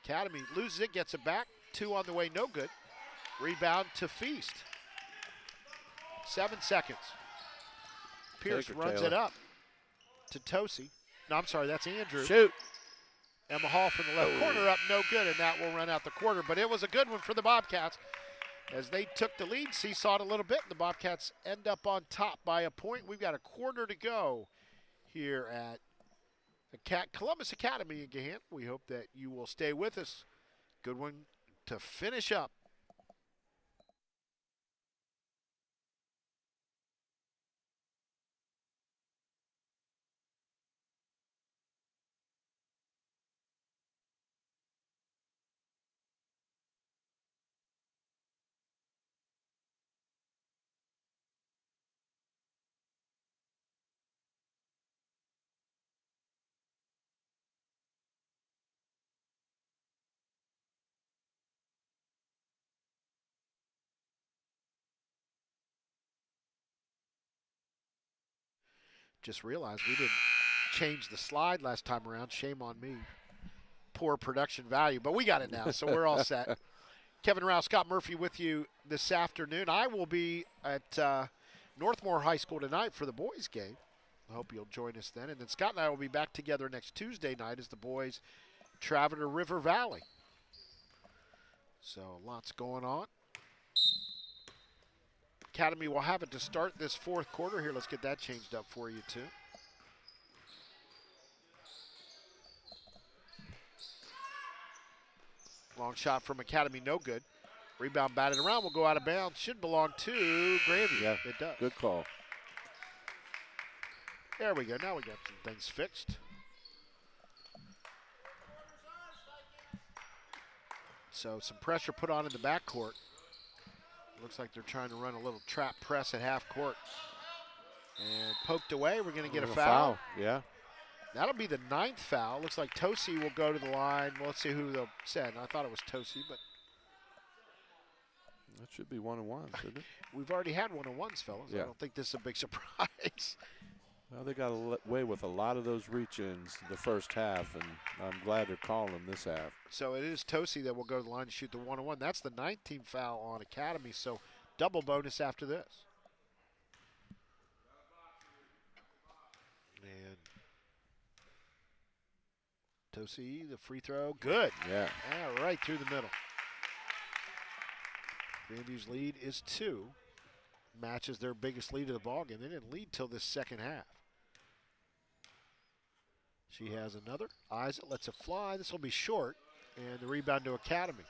Academy loses it, gets it back. 2 on the way, no good. Rebound to Feast. 7 seconds. Pierce runs it up to Tosi. No, I'm sorry, that's Andrew. Shoot. Emma Hall from the left corner up, no good, and that will run out the quarter. But it was a good one for the Bobcats as they took the lead, seesawed a little bit. The Bobcats end up on top by a point. We've got a quarter to go here at Columbus Academy in Gahan. We hope that you will stay with us. Good one to finish up. Just realized we didn't change the slide last time around. Shame on me. Poor production value, but we got it now, so we're all set. Kevin Rouse, Scott Murphy with you this afternoon. I will be at Northmore High School tonight for the boys' game. I hope you'll join us then. And then Scott and I will be back together next Tuesday night as the boys travel to River Valley. So lots going on. Academy will have it to start this 4th quarter. Here, let's get that changed up for you, too. Long shot from Academy, no good. Rebound batted around, will go out of bounds. Should belong to Grandview. Yeah, it does. Good call. There we go. Now we got some things fixed. So some pressure put on in the backcourt. Looks like they're trying to run a little trap press at half court. And poked away. We're going to get a foul. Yeah. That'll be the 9th foul. Looks like Tosi will go to the line. Well, let's see who they'll send. I thought it was Tosi, but That should be 1-on-1, shouldn't it? we've already had 1-on-1s, fellas. Yeah. I don't think this is a big surprise. Well, they got away with a lot of those reach-ins the first half, and I'm glad they're calling them this half. So it is Tosi that will go to the line and shoot the 1-on-1. That's the 9th team foul on Academy, so double bonus after this. And Tosi, the free throw, good. Yeah. Right through the middle. Grandview's lead is 2. Matches their biggest lead of the ballgame. They didn't lead till this second half. She has another. Eyes it, lets it fly. This will be short. And the rebound to Academy.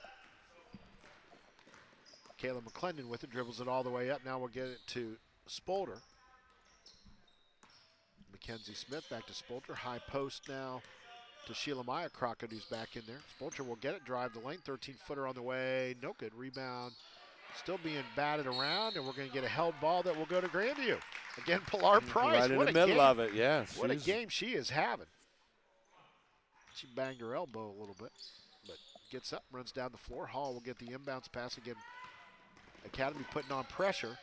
Kayla McClendon with it, dribbles it all the way up. Now we'll get it to Spolter. Mackenzie Smith back to Spolter. High post now to Sheila Maya Crockett, who's back in there. Spolter will get it, drive the lane. 13-footer on the way. No good. Rebound. Still being batted around, and we're going to get a held ball that will go to Grandview. Again, Pilar Price. Right in the middle of it, yeah. What a game she is having. She banged her elbow a little bit, but gets up, runs down the floor. Hall will get the inbounds pass again. Academy putting on pressure.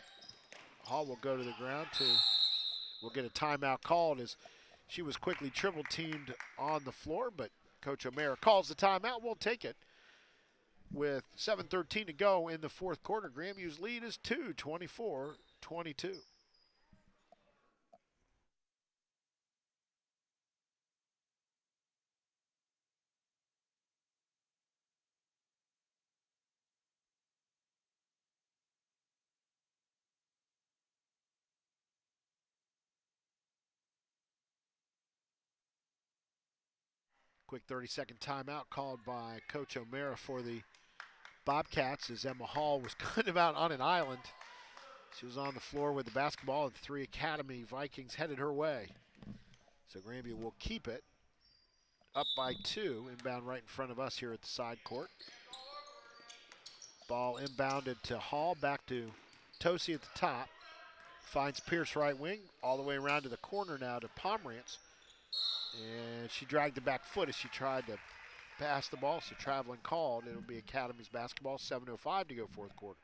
Hall will go to the ground we'll get a timeout called as she was quickly triple teamed on the floor, but Coach O'Mara calls the timeout. We'll take it. With 7:13 to go in the 4th quarter, Grandview's lead is 2, 24-22. Quick 30-second timeout called by Coach O'Mara for the Bobcats as Emma Hall was kind of out on an island. She was on the floor with the basketball, and 3 Academy Vikings headed her way. So Grandview will keep it up by 2, inbound right in front of us here at the side court. Ball inbounded to Hall, back to Tosi at the top. Finds Pierce right wing, all the way around to the corner now to Pomerantz. And she dragged the back foot as she tried to pass the ball, so traveling called. It'll be Academy's basketball, 7:05 to go fourth quarter.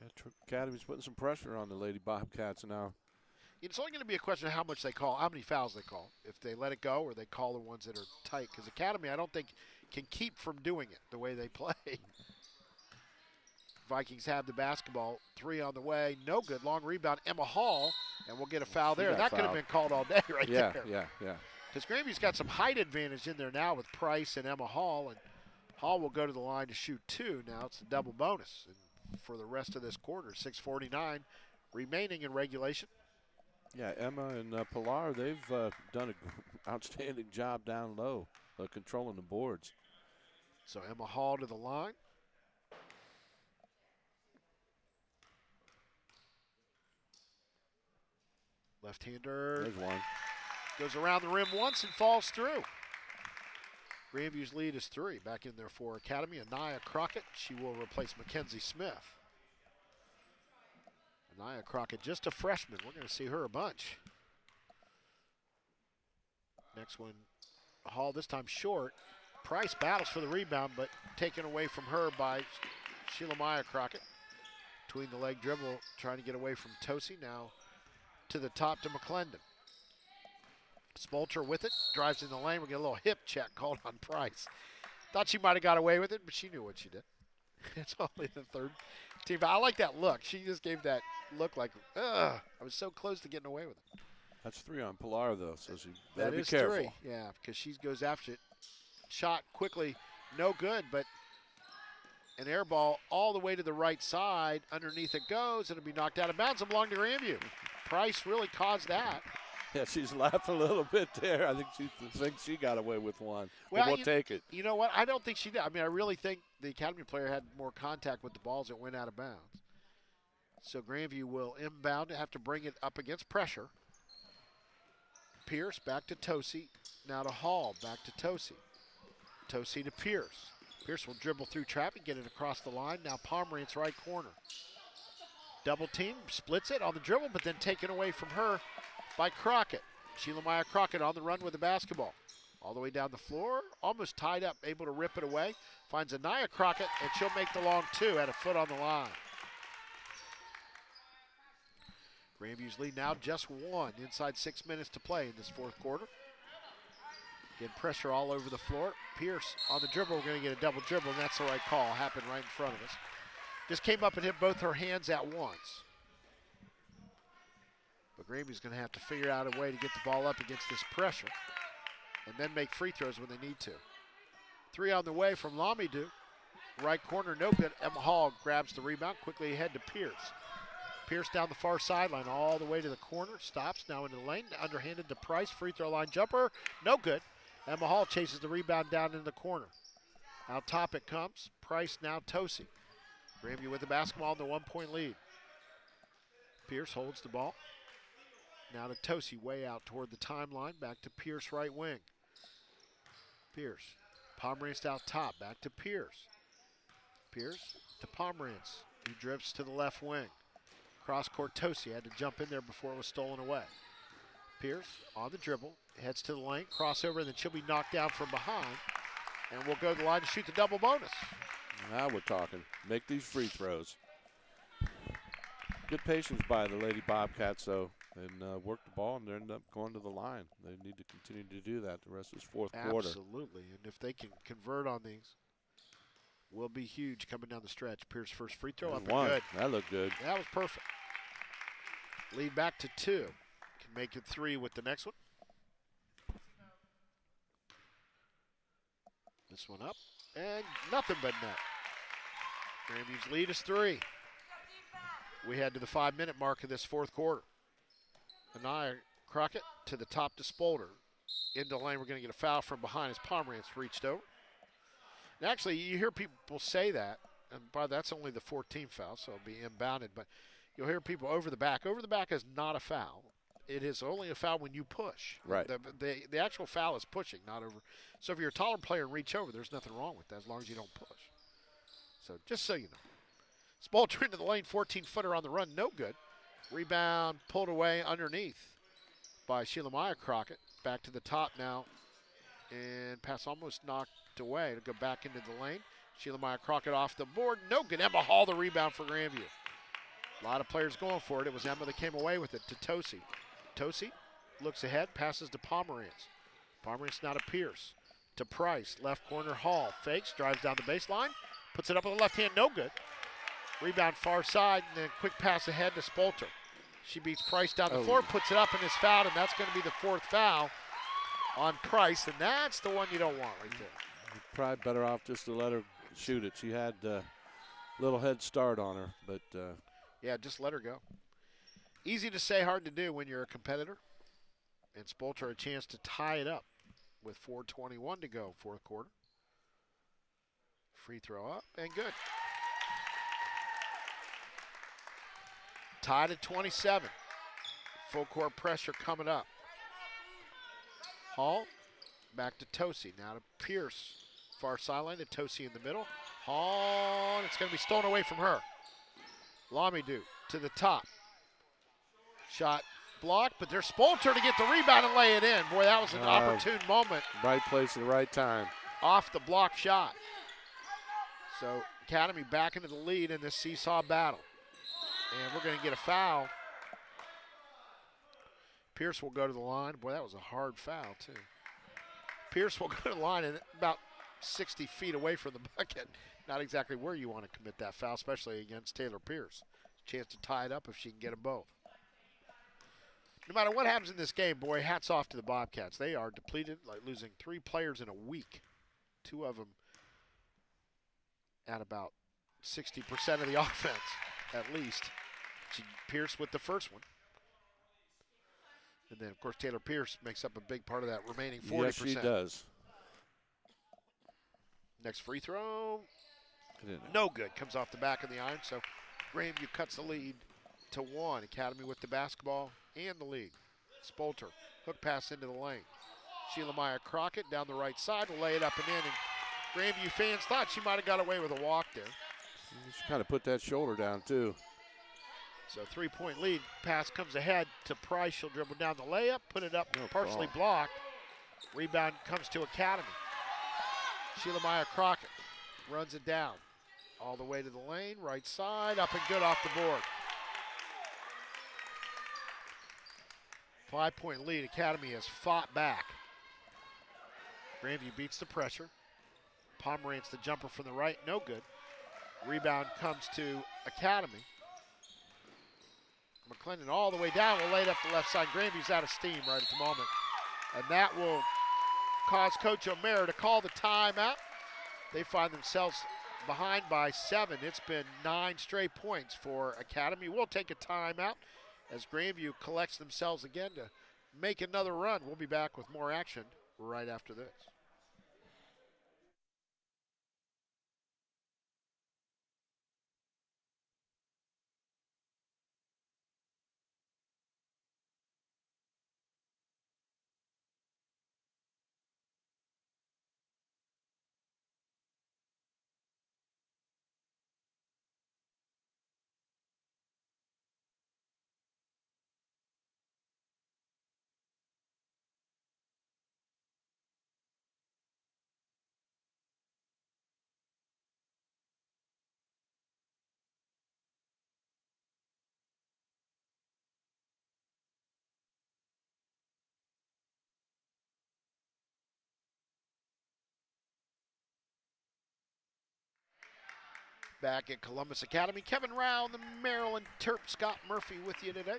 Yeah, Academy's putting some pressure on the Lady Bobcats now. It's only going to be a question of how much they call, how many fouls they call. If they let it go or they call the ones that are tight. Because Academy, I don't think, can keep from doing it the way they play. Vikings have the basketball, 3 on the way, no good. Long rebound, Emma Hall, and we'll get a foul there. That could have been called all day right there. Yeah. Because Grandview's got some height advantage in there now with Price and Emma Hall, and Hall will go to the line to shoot 2. Now it's a double bonus. And for the rest of this quarter, 6:49 remaining in regulation. Yeah, Emma and Pilar, they've done an outstanding job down low, controlling the boards. So Emma Hall to the line. Left-hander. There's one. Goes around the rim once and falls through. Grandview's lead is 3. Back in there for Academy. Anaya Crockett. She will replace Mackenzie Smith. Anaya Crockett, just a freshman. We're going to see her a bunch. Next one, Hall, this time short. Price battles for the rebound, but taken away from her by Sheila Maya Crockett. Between the leg dribble, trying to get away from Tosi. Now to the top to McClendon. Spolter with it, drives in the lane. We'll get a little hip check called on Price. Thought she might have got away with it, but she knew what she did. It's only the 3rd team. I like that look. She just gave that look like, ugh, I was so close to getting away with it. That's 3 on Pilar, though, so she better be careful. 3, yeah, because she goes after it. Shot quickly, no good, but an air ball all the way to the right side. Underneath it goes, and it'll be knocked out of bounds and belong to Grandview. Price really caused that. Yeah, she's laughing a little bit there. I think she thinks she got away with one. Well, we'll take it. You know what? I don't think she did. I mean, I really think the Academy player had more contact with the balls that went out of bounds. So Grandview will inbound, have to bring it up against pressure. Pierce back to Tosi. Now to Hall, back to Tosi. Tosi to Pierce. Pierce will dribble through traffic, get it across the line. Now Pomerantz right corner. Double team, splits it on the dribble, but then taken away from her by Crockett. Sheila Maya Crockett on the run with the basketball. All the way down the floor, almost tied up, able to rip it away. Finds Anaya Crockett, and she'll make the long 2 at a foot on the line. Grandview's lead now just 1, inside 6 minutes to play in this fourth quarter. Again, pressure all over the floor. Pierce on the dribble, we're going to get a double dribble, and that's the right call. Happened right in front of us. Just came up and hit both her hands at once. But Grandview's going to have to figure out a way to get the ball up against this pressure and then make free throws when they need to. 3 on the way from Lamidu. Right corner, no good. Emma Hall grabs the rebound, quickly ahead to Pierce. Pierce down the far sideline all the way to the corner. Stops now into the lane, underhanded to Price. Free throw line jumper, no good. Emma Hall chases the rebound down in the corner. Out top it comes. Price now Tosi. Grandview with the basketball in the 1-point lead. Pierce holds the ball. Now to Tosi, way out toward the timeline. Back to Pierce, right wing. Pierce. Pomerantz out top. Back to Pierce. Pierce to Pomerantz, who drifts to the left wing. Cross court Tosi had to jump in there before it was stolen away. Pierce on the dribble, heads to the lane, crossover, and then she'll be knocked down from behind. And we'll go to the line to shoot the double bonus. Now we're talking. Make these free throws. Good patience by the Lady Bobcats, though, and work the ball, and they end up going to the line. They need to continue to do that the rest of this fourth quarter. Absolutely, and if they can convert on these, will be huge coming down the stretch. Pierce first free throw up and good. That looked good. That was perfect. Lead back to 2. Can make it 3 with the next one. This one up, and nothing but net. Grandview's lead is 3. We head to the 5-minute mark of this fourth quarter. Anaya Crockett to the top to Spolter. into the lane. We're going to get a foul from behind as Pomerantz reached over. And actually, you hear people say that, and that's only the 14th foul, so it'll be inbounded. But you'll hear people over the back. Over the back is not a foul. It is only a foul when you push. Right. The actual foul is pushing, not over. So if you're a taller player and reach over, there's nothing wrong with that as long as you don't push. So just so you know. Spolter into the lane, 14-footer on the run, no good. Rebound pulled away underneath by Sheila Meyer Crockett. Back to the top now. And pass almost knocked away to go back into the lane. Sheila Meyer Crockett off the board, no good. Emma Hall the rebound for Grandview. A lot of players going for it. It was Emma that came away with it to Tosi. Tosi looks ahead, passes to Pomerantz. Pomerantz now to Pierce. To Price, left corner Hall. Fakes, drives down the baseline, puts it up with the left hand, no good. Rebound far side, and then quick pass ahead to Spolter. She beats Price down the floor, puts it up and is fouled, and that's going to be the 4th foul on Price, and that's the one you don't want right there. You're probably better off just to let her shoot it. She had a little head start on her, but yeah, just let her go. Easy to say, hard to do when you're a competitor. And Spolter a chance to tie it up with 4:21 to go, 4th quarter. Free throw up and good. Tied at 27. Full court pressure coming up. Hall back to Tosi. Now to Pierce. Far sideline to Tosi in the middle. Hall, and it's going to be stolen away from her. Lamidu to the top. Shot blocked, but there's Spolter to get the rebound and lay it in. Boy, that was an opportune moment. Right place at the right time. Off the block shot. So Academy back into the lead in this seesaw battle. And we're going to get a foul. Pierce will go to the line. Boy, that was a hard foul, too. Pierce will go to the line and about 60 feet away from the bucket. Not exactly where you want to commit that foul, especially against Taylor Pierce. Chance to tie it up if she can get them both. No matter what happens in this game, boy, hats off to the Bobcats. They are depleted, like losing 3 players in a week. 2 of them at about 60% of the offense, at least. Pierce with the first one. And then, of course, Taylor Pierce makes up a big part of that remaining 40%. Yes, she does. Next free throw. No good. Comes off the back of the iron. So Grandview cuts the lead to 1. Academy with the basketball and the lead. Spolter, hook pass into the lane. Sheila Meyer Crockett down the right side will lay it up and in. And Grandview fans thought she might have got away with a walk there. She kind of put that shoulder down, too. So 3-point lead. Pass comes ahead to Price. She'll dribble down the layup, put it up, partially blocked. Rebound comes to Academy. Sheila Meyer Crockett runs it down. All the way to the lane, right side, up and good off the board. 5-point lead. Academy has fought back. Grandview beats the pressure. Pomerantz the jumper from the right, no good. Rebound comes to Academy. McClendon all the way down, will lay it up the left side. Grandview's out of steam right at the moment. And that will cause Coach O'Meara to call the timeout. They find themselves behind by 7. It's been 9 straight points for Academy. We'll take a timeout as Grandview collects themselves again to make another run. We'll be back with more action right after this. Back at Columbus Academy, Kevin Rao and the Maryland Terp, Scott Murphy with you today.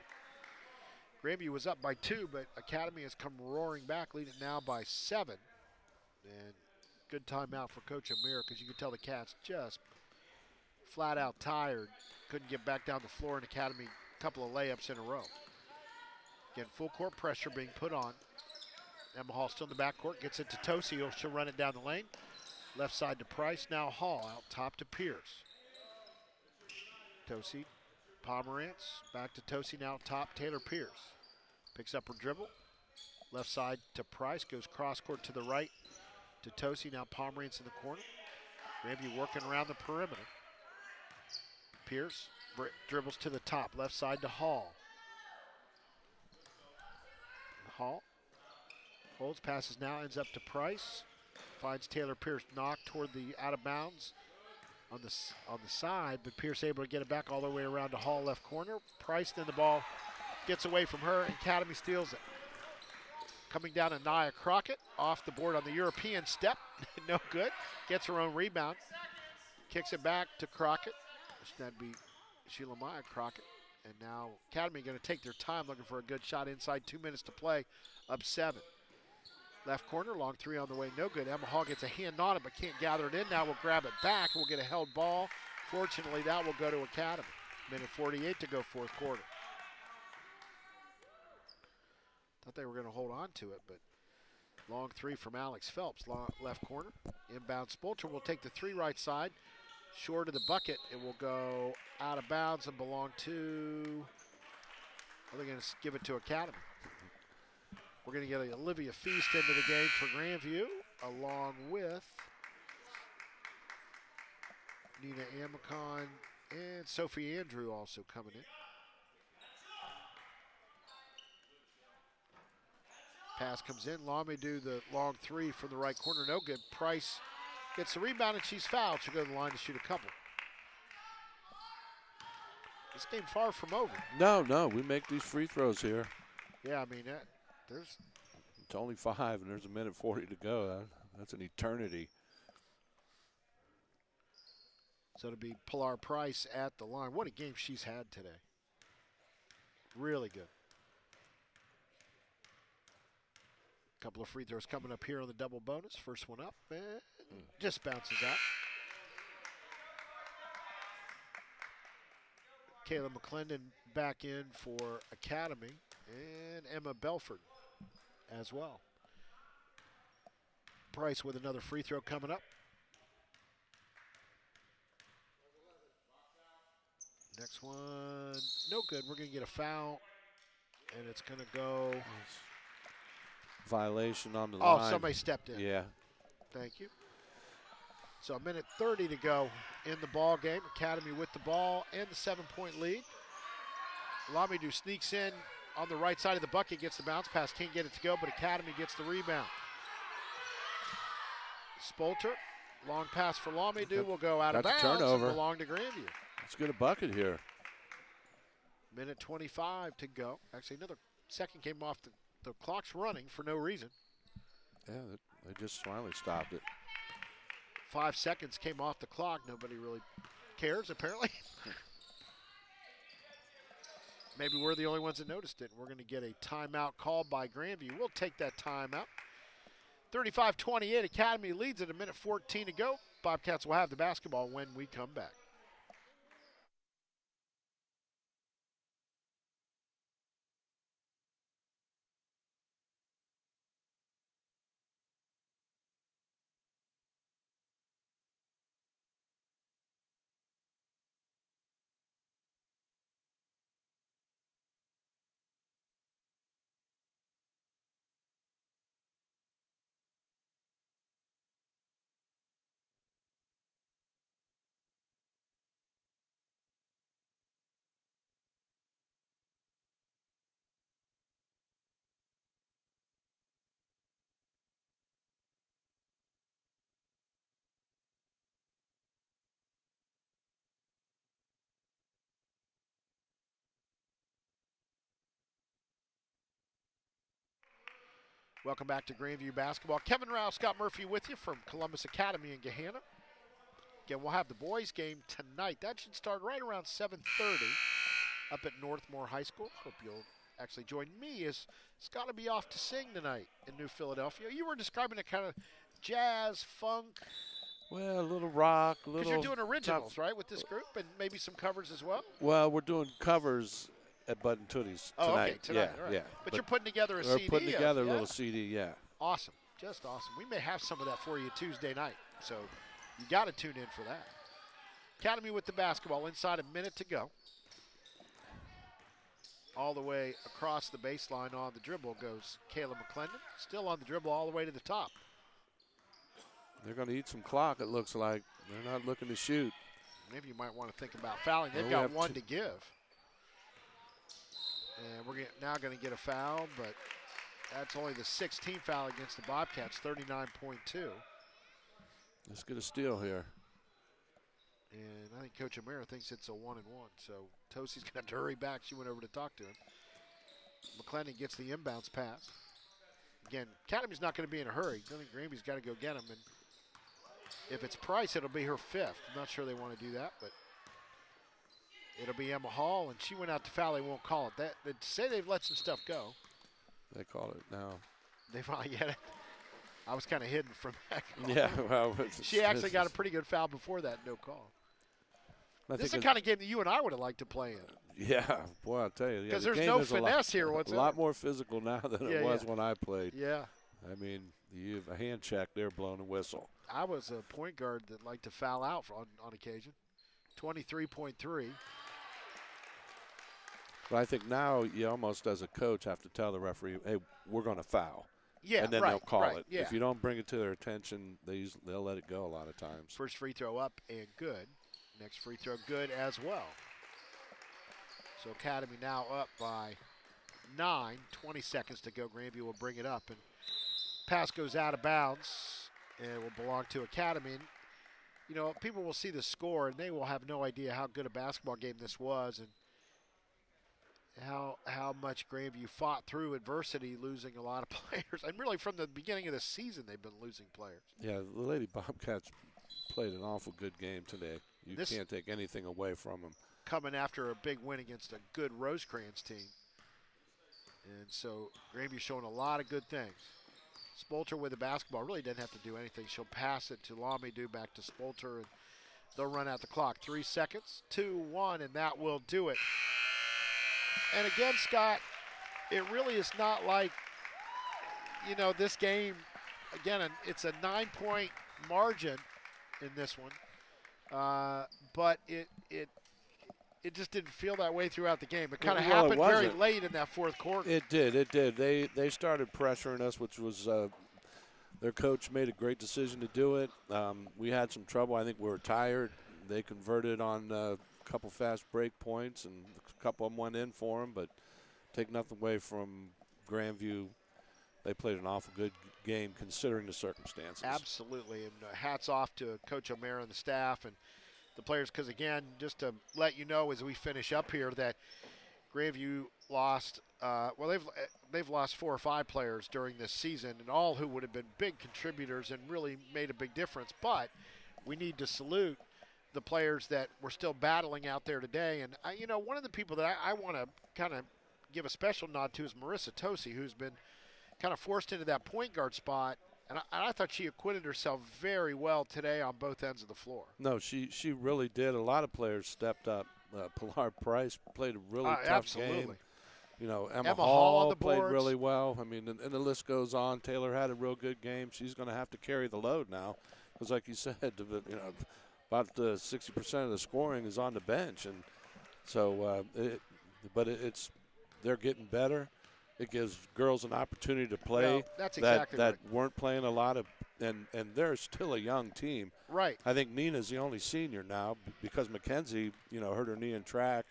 Grandview was up by 2, but Academy has come roaring back, leading now by 7. And good timeout for Coach O'Meara because you could tell the Cats just flat out tired. Couldn't get back down the floor in Academy, a couple of layups in a row. Again, full court pressure being put on Emma Hall still in the backcourt, gets it to Tosi. She'll run it down the lane. Left side to Price, now Hall, out top to Pierce. Tosi, Pomerantz, back to Tosi, now top, Taylor Pierce. Picks up her dribble. Left side to Price, goes cross court to the right to Tosi, now Pomerantz in the corner. Grandview working around the perimeter. Pierce dribbles to the top, left side to Hall. Hall holds, passes now, ends up to Price. Finds Taylor Pierce knocked toward the out of bounds on the side, but Pierce able to get it back all the way around to Hall left corner. Price, then the ball gets away from her, and Academy steals it. Coming down to Nia Crockett, off the board on the European step, no good. Gets her own rebound, kicks it back to Crockett. That'd be Sheila Maya Crockett. And now Academy going to take their time looking for a good shot inside, 2 minutes to play, up 7. Left corner, long three on the way, no good. Emma Hall gets a hand on it but can't gather it in. Now we'll grab it back. We'll get a held ball. Fortunately, that will go to Academy. Minute 48 to go, fourth quarter. Thought they were going to hold on to it, but long three from Alex Phelps, left corner. Inbound Spolter will take the three right side. Short of the bucket, it will go out of bounds and belong to, they're going to give it to Academy. We're going to get Olivia Feast into the game for Grandview, along with Nina Amicon and Sophie Andrew also coming in. Pass comes in, Lamy do the long three from the right corner, no good. Price gets the rebound and she's fouled. She'll go to the line to shoot a couple. This game far from over. No, we make these free throws here. Yeah, I mean, it's only 5 and there's a minute 40 to go. That's an eternity. So it'll be Pilar Price at the line. What a game she's had today. Really good. Couple of free throws coming up here on the double bonus. First one up and just bounces out. Kayla McClendon back in for Academy, and Emma Belford as well. Price with another free throw coming up. Next one, no good. We're going to get a foul, and it's going to go. Violation on the line. Oh, somebody stepped in. Yeah. Thank you. So a minute 30 to go in the ball game. Academy with the ball and the 7-point lead. Lamidou sneaks in on the right side of the bucket, gets the bounce pass, can't get it to go, but Academy gets the rebound. Spolter, long pass for Lamidou will go out of bounds and belong to Grandview. Let's get a bucket here. Minute 25 to go. Actually, another second came off. The clock's running for no reason. Yeah, they just finally stopped it. 5 seconds came off the clock. Nobody really cares, apparently. Maybe we're the only ones that noticed it. We're going to get a timeout called by Grandview. We'll take that timeout. 35-28, Academy leads at a minute 14 to go. Bobcats will have the basketball when we come back. Welcome back to Grandview Basketball. Kevin Rouse, Scott Murphy with you from Columbus Academy in Gahanna. Again, we'll have the boys game tonight. That should start right around 7:30 up at Northmore High School. Hope you'll actually join me, as Scott will be off to sing tonight in New Philadelphia. You were describing it kind of jazz, funk. Well, a little rock, because you're doing originals, right, with this group, and maybe some covers as well? Well, we're doing covers, at Bud and Tootie's Oh, tonight. okay, tonight. Yeah, all right. yeah. But you're putting together a we're CD. Putting together a yeah? little CD, yeah. Awesome, just awesome. We may have some of that for you Tuesday night, so you got to tune in for that. Academy with the basketball, inside a minute to go. All the way across the baseline on the dribble goes Kayla McClendon, still on the dribble all the way to the top. They're going to eat some clock, it looks like. They're not looking to shoot. Maybe you might want to think about fouling. They've Well, got one to give. And we're now going to get a foul, but that's only the 16th foul against the Bobcats, 39.2. Let's get a steal here. And I think Coach O'Mara thinks it's a 1-1. So Tosie's going to hurry back. She went over to talk to him. McClendon gets the inbounds pass. Again, Academy's not going to be in a hurry. I think Grandview's got to go get him. And if it's Price, it'll be her 5th. I'm not sure they want to do that, but it'll be Emma Hall, and she went out to foul. They won't call it. They say they've let some stuff go. They call it now. They finally get it. I was kind of hidden from that call. Yeah, well. She actually got a pretty good foul before that, no call. This is the kind of game that you and I would have liked to play in. Yeah, boy, I'll tell you. Because the there's no is finesse here whatsoever. A lot more physical now than it was when I played. Yeah. I mean, you have a hand check there, blowing a whistle. I was a point guard that liked to foul out on occasion. 23.3. But I think now you almost, as a coach, have to tell the referee, hey, we're going to foul. Yeah, and then right, they'll call right, it. Yeah. If you don't bring it to their attention, they'll let it go a lot of times. First free throw up and good. Next free throw good as well. So Academy now up by 9. 20 seconds to go. Grandview will bring it up. And pass goes out of bounds and it will belong to Academy. And, you know, people will see the score and they will have no idea how good a basketball game this was and how much Grandview fought through adversity, losing a lot of players. And really from the beginning of the season, they've been losing players. Yeah, the Lady Bobcats played an awful good game today. You can't take anything away from them. Coming after a big win against a good Rosecrans team. And so Grandview showing a lot of good things. Spolter with the basketball really doesn't have to do anything. She'll pass it to Lamidu, back to Spolter, and they'll run out the clock. 3 seconds, 2-1, and that will do it. And again, Scott, it really is not like, you know, this game, again, it's a 9-point margin in this one. But it just didn't feel that way throughout the game. It kind of happened very late in that fourth quarter. It did. They started pressuring us, which was their coach made a great decision to do it. We had some trouble. I think we were tired. They converted on a couple fast break points, and a couple of them went in for them. But take nothing away from Grandview. They played an awful good game considering the circumstances. Absolutely, and hats off to Coach O'Mara and the staff and the players, because again, just to let you know as we finish up here that Grandview lost, they've lost 4 or 5 players during this season, and all who would have been big contributors and really made a big difference. But we need to salute the players that were still battling out there today. And you know, one of the people that I want to kind of give a special nod to is Marissa Tosi, who's been kind of forced into that point guard spot. And I thought she acquitted herself very well today on both ends of the floor. No, she really did. A lot of players stepped up. Pilar Price played a really tough game. You know, Emma Hall played really well. I mean, and the list goes on. Taylor had a real good game. She's going to have to carry the load now. Because like you said, you know, about 60% of the scoring is on the bench. And so, they're getting better. It gives girls an opportunity to play that weren't playing a lot of, and they're still a young team. Right. I think Nina's the only senior now because Mackenzie, you know, hurt her knee in track,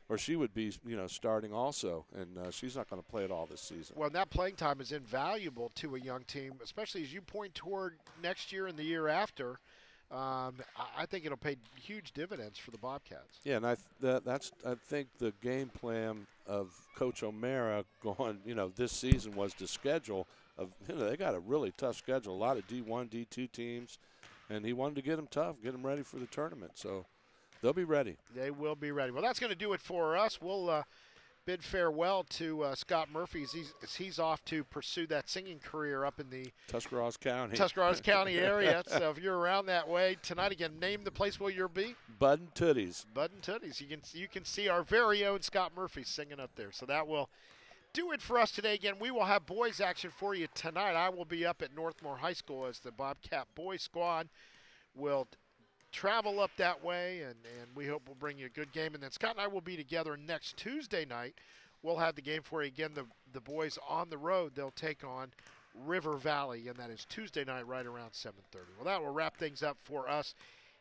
or she would be, you know, starting also, and she's not going to play it all this season. Well, that playing time is invaluable to a young team, especially as you point toward next year and the year after. I think it'll pay huge dividends for the Bobcats. Yeah, and I think the game plan of Coach O'Mara going, you know, this season was the schedule of, you know, they got a really tough schedule, a lot of D1, D2 teams, and he wanted to get them tough, get them ready for the tournament. So they'll be ready. They will be ready. Well, that's going to do it for us. We'll bid farewell to Scott Murphy as he's off to pursue that singing career up in the Tuscarawas County area. So if you're around that way tonight, again, name the place where you'll be. Bud and Tooties. Bud and Tooties. You can see our very own Scott Murphy singing up there. So that will do it for us today. Again, we will have boys action for you tonight. I will be up at Northmore High School as the Bobcat boys squad will travel up that way, and we hope we'll bring you a good game. And then Scott and I will be together next Tuesday night. We'll have the game for you again. The boys on the road, they'll take on River Valley, and that is Tuesday night right around 7:30. Well, that will wrap things up for us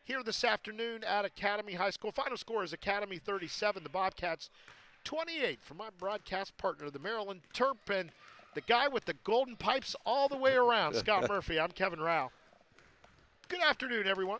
here this afternoon at Academy High School. Final score is Academy 37, the Bobcats 28. For my broadcast partner, the Maryland Terp, and the guy with the golden pipes all the way around, Scott Murphy. I'm Kevin Rao. Good afternoon, everyone.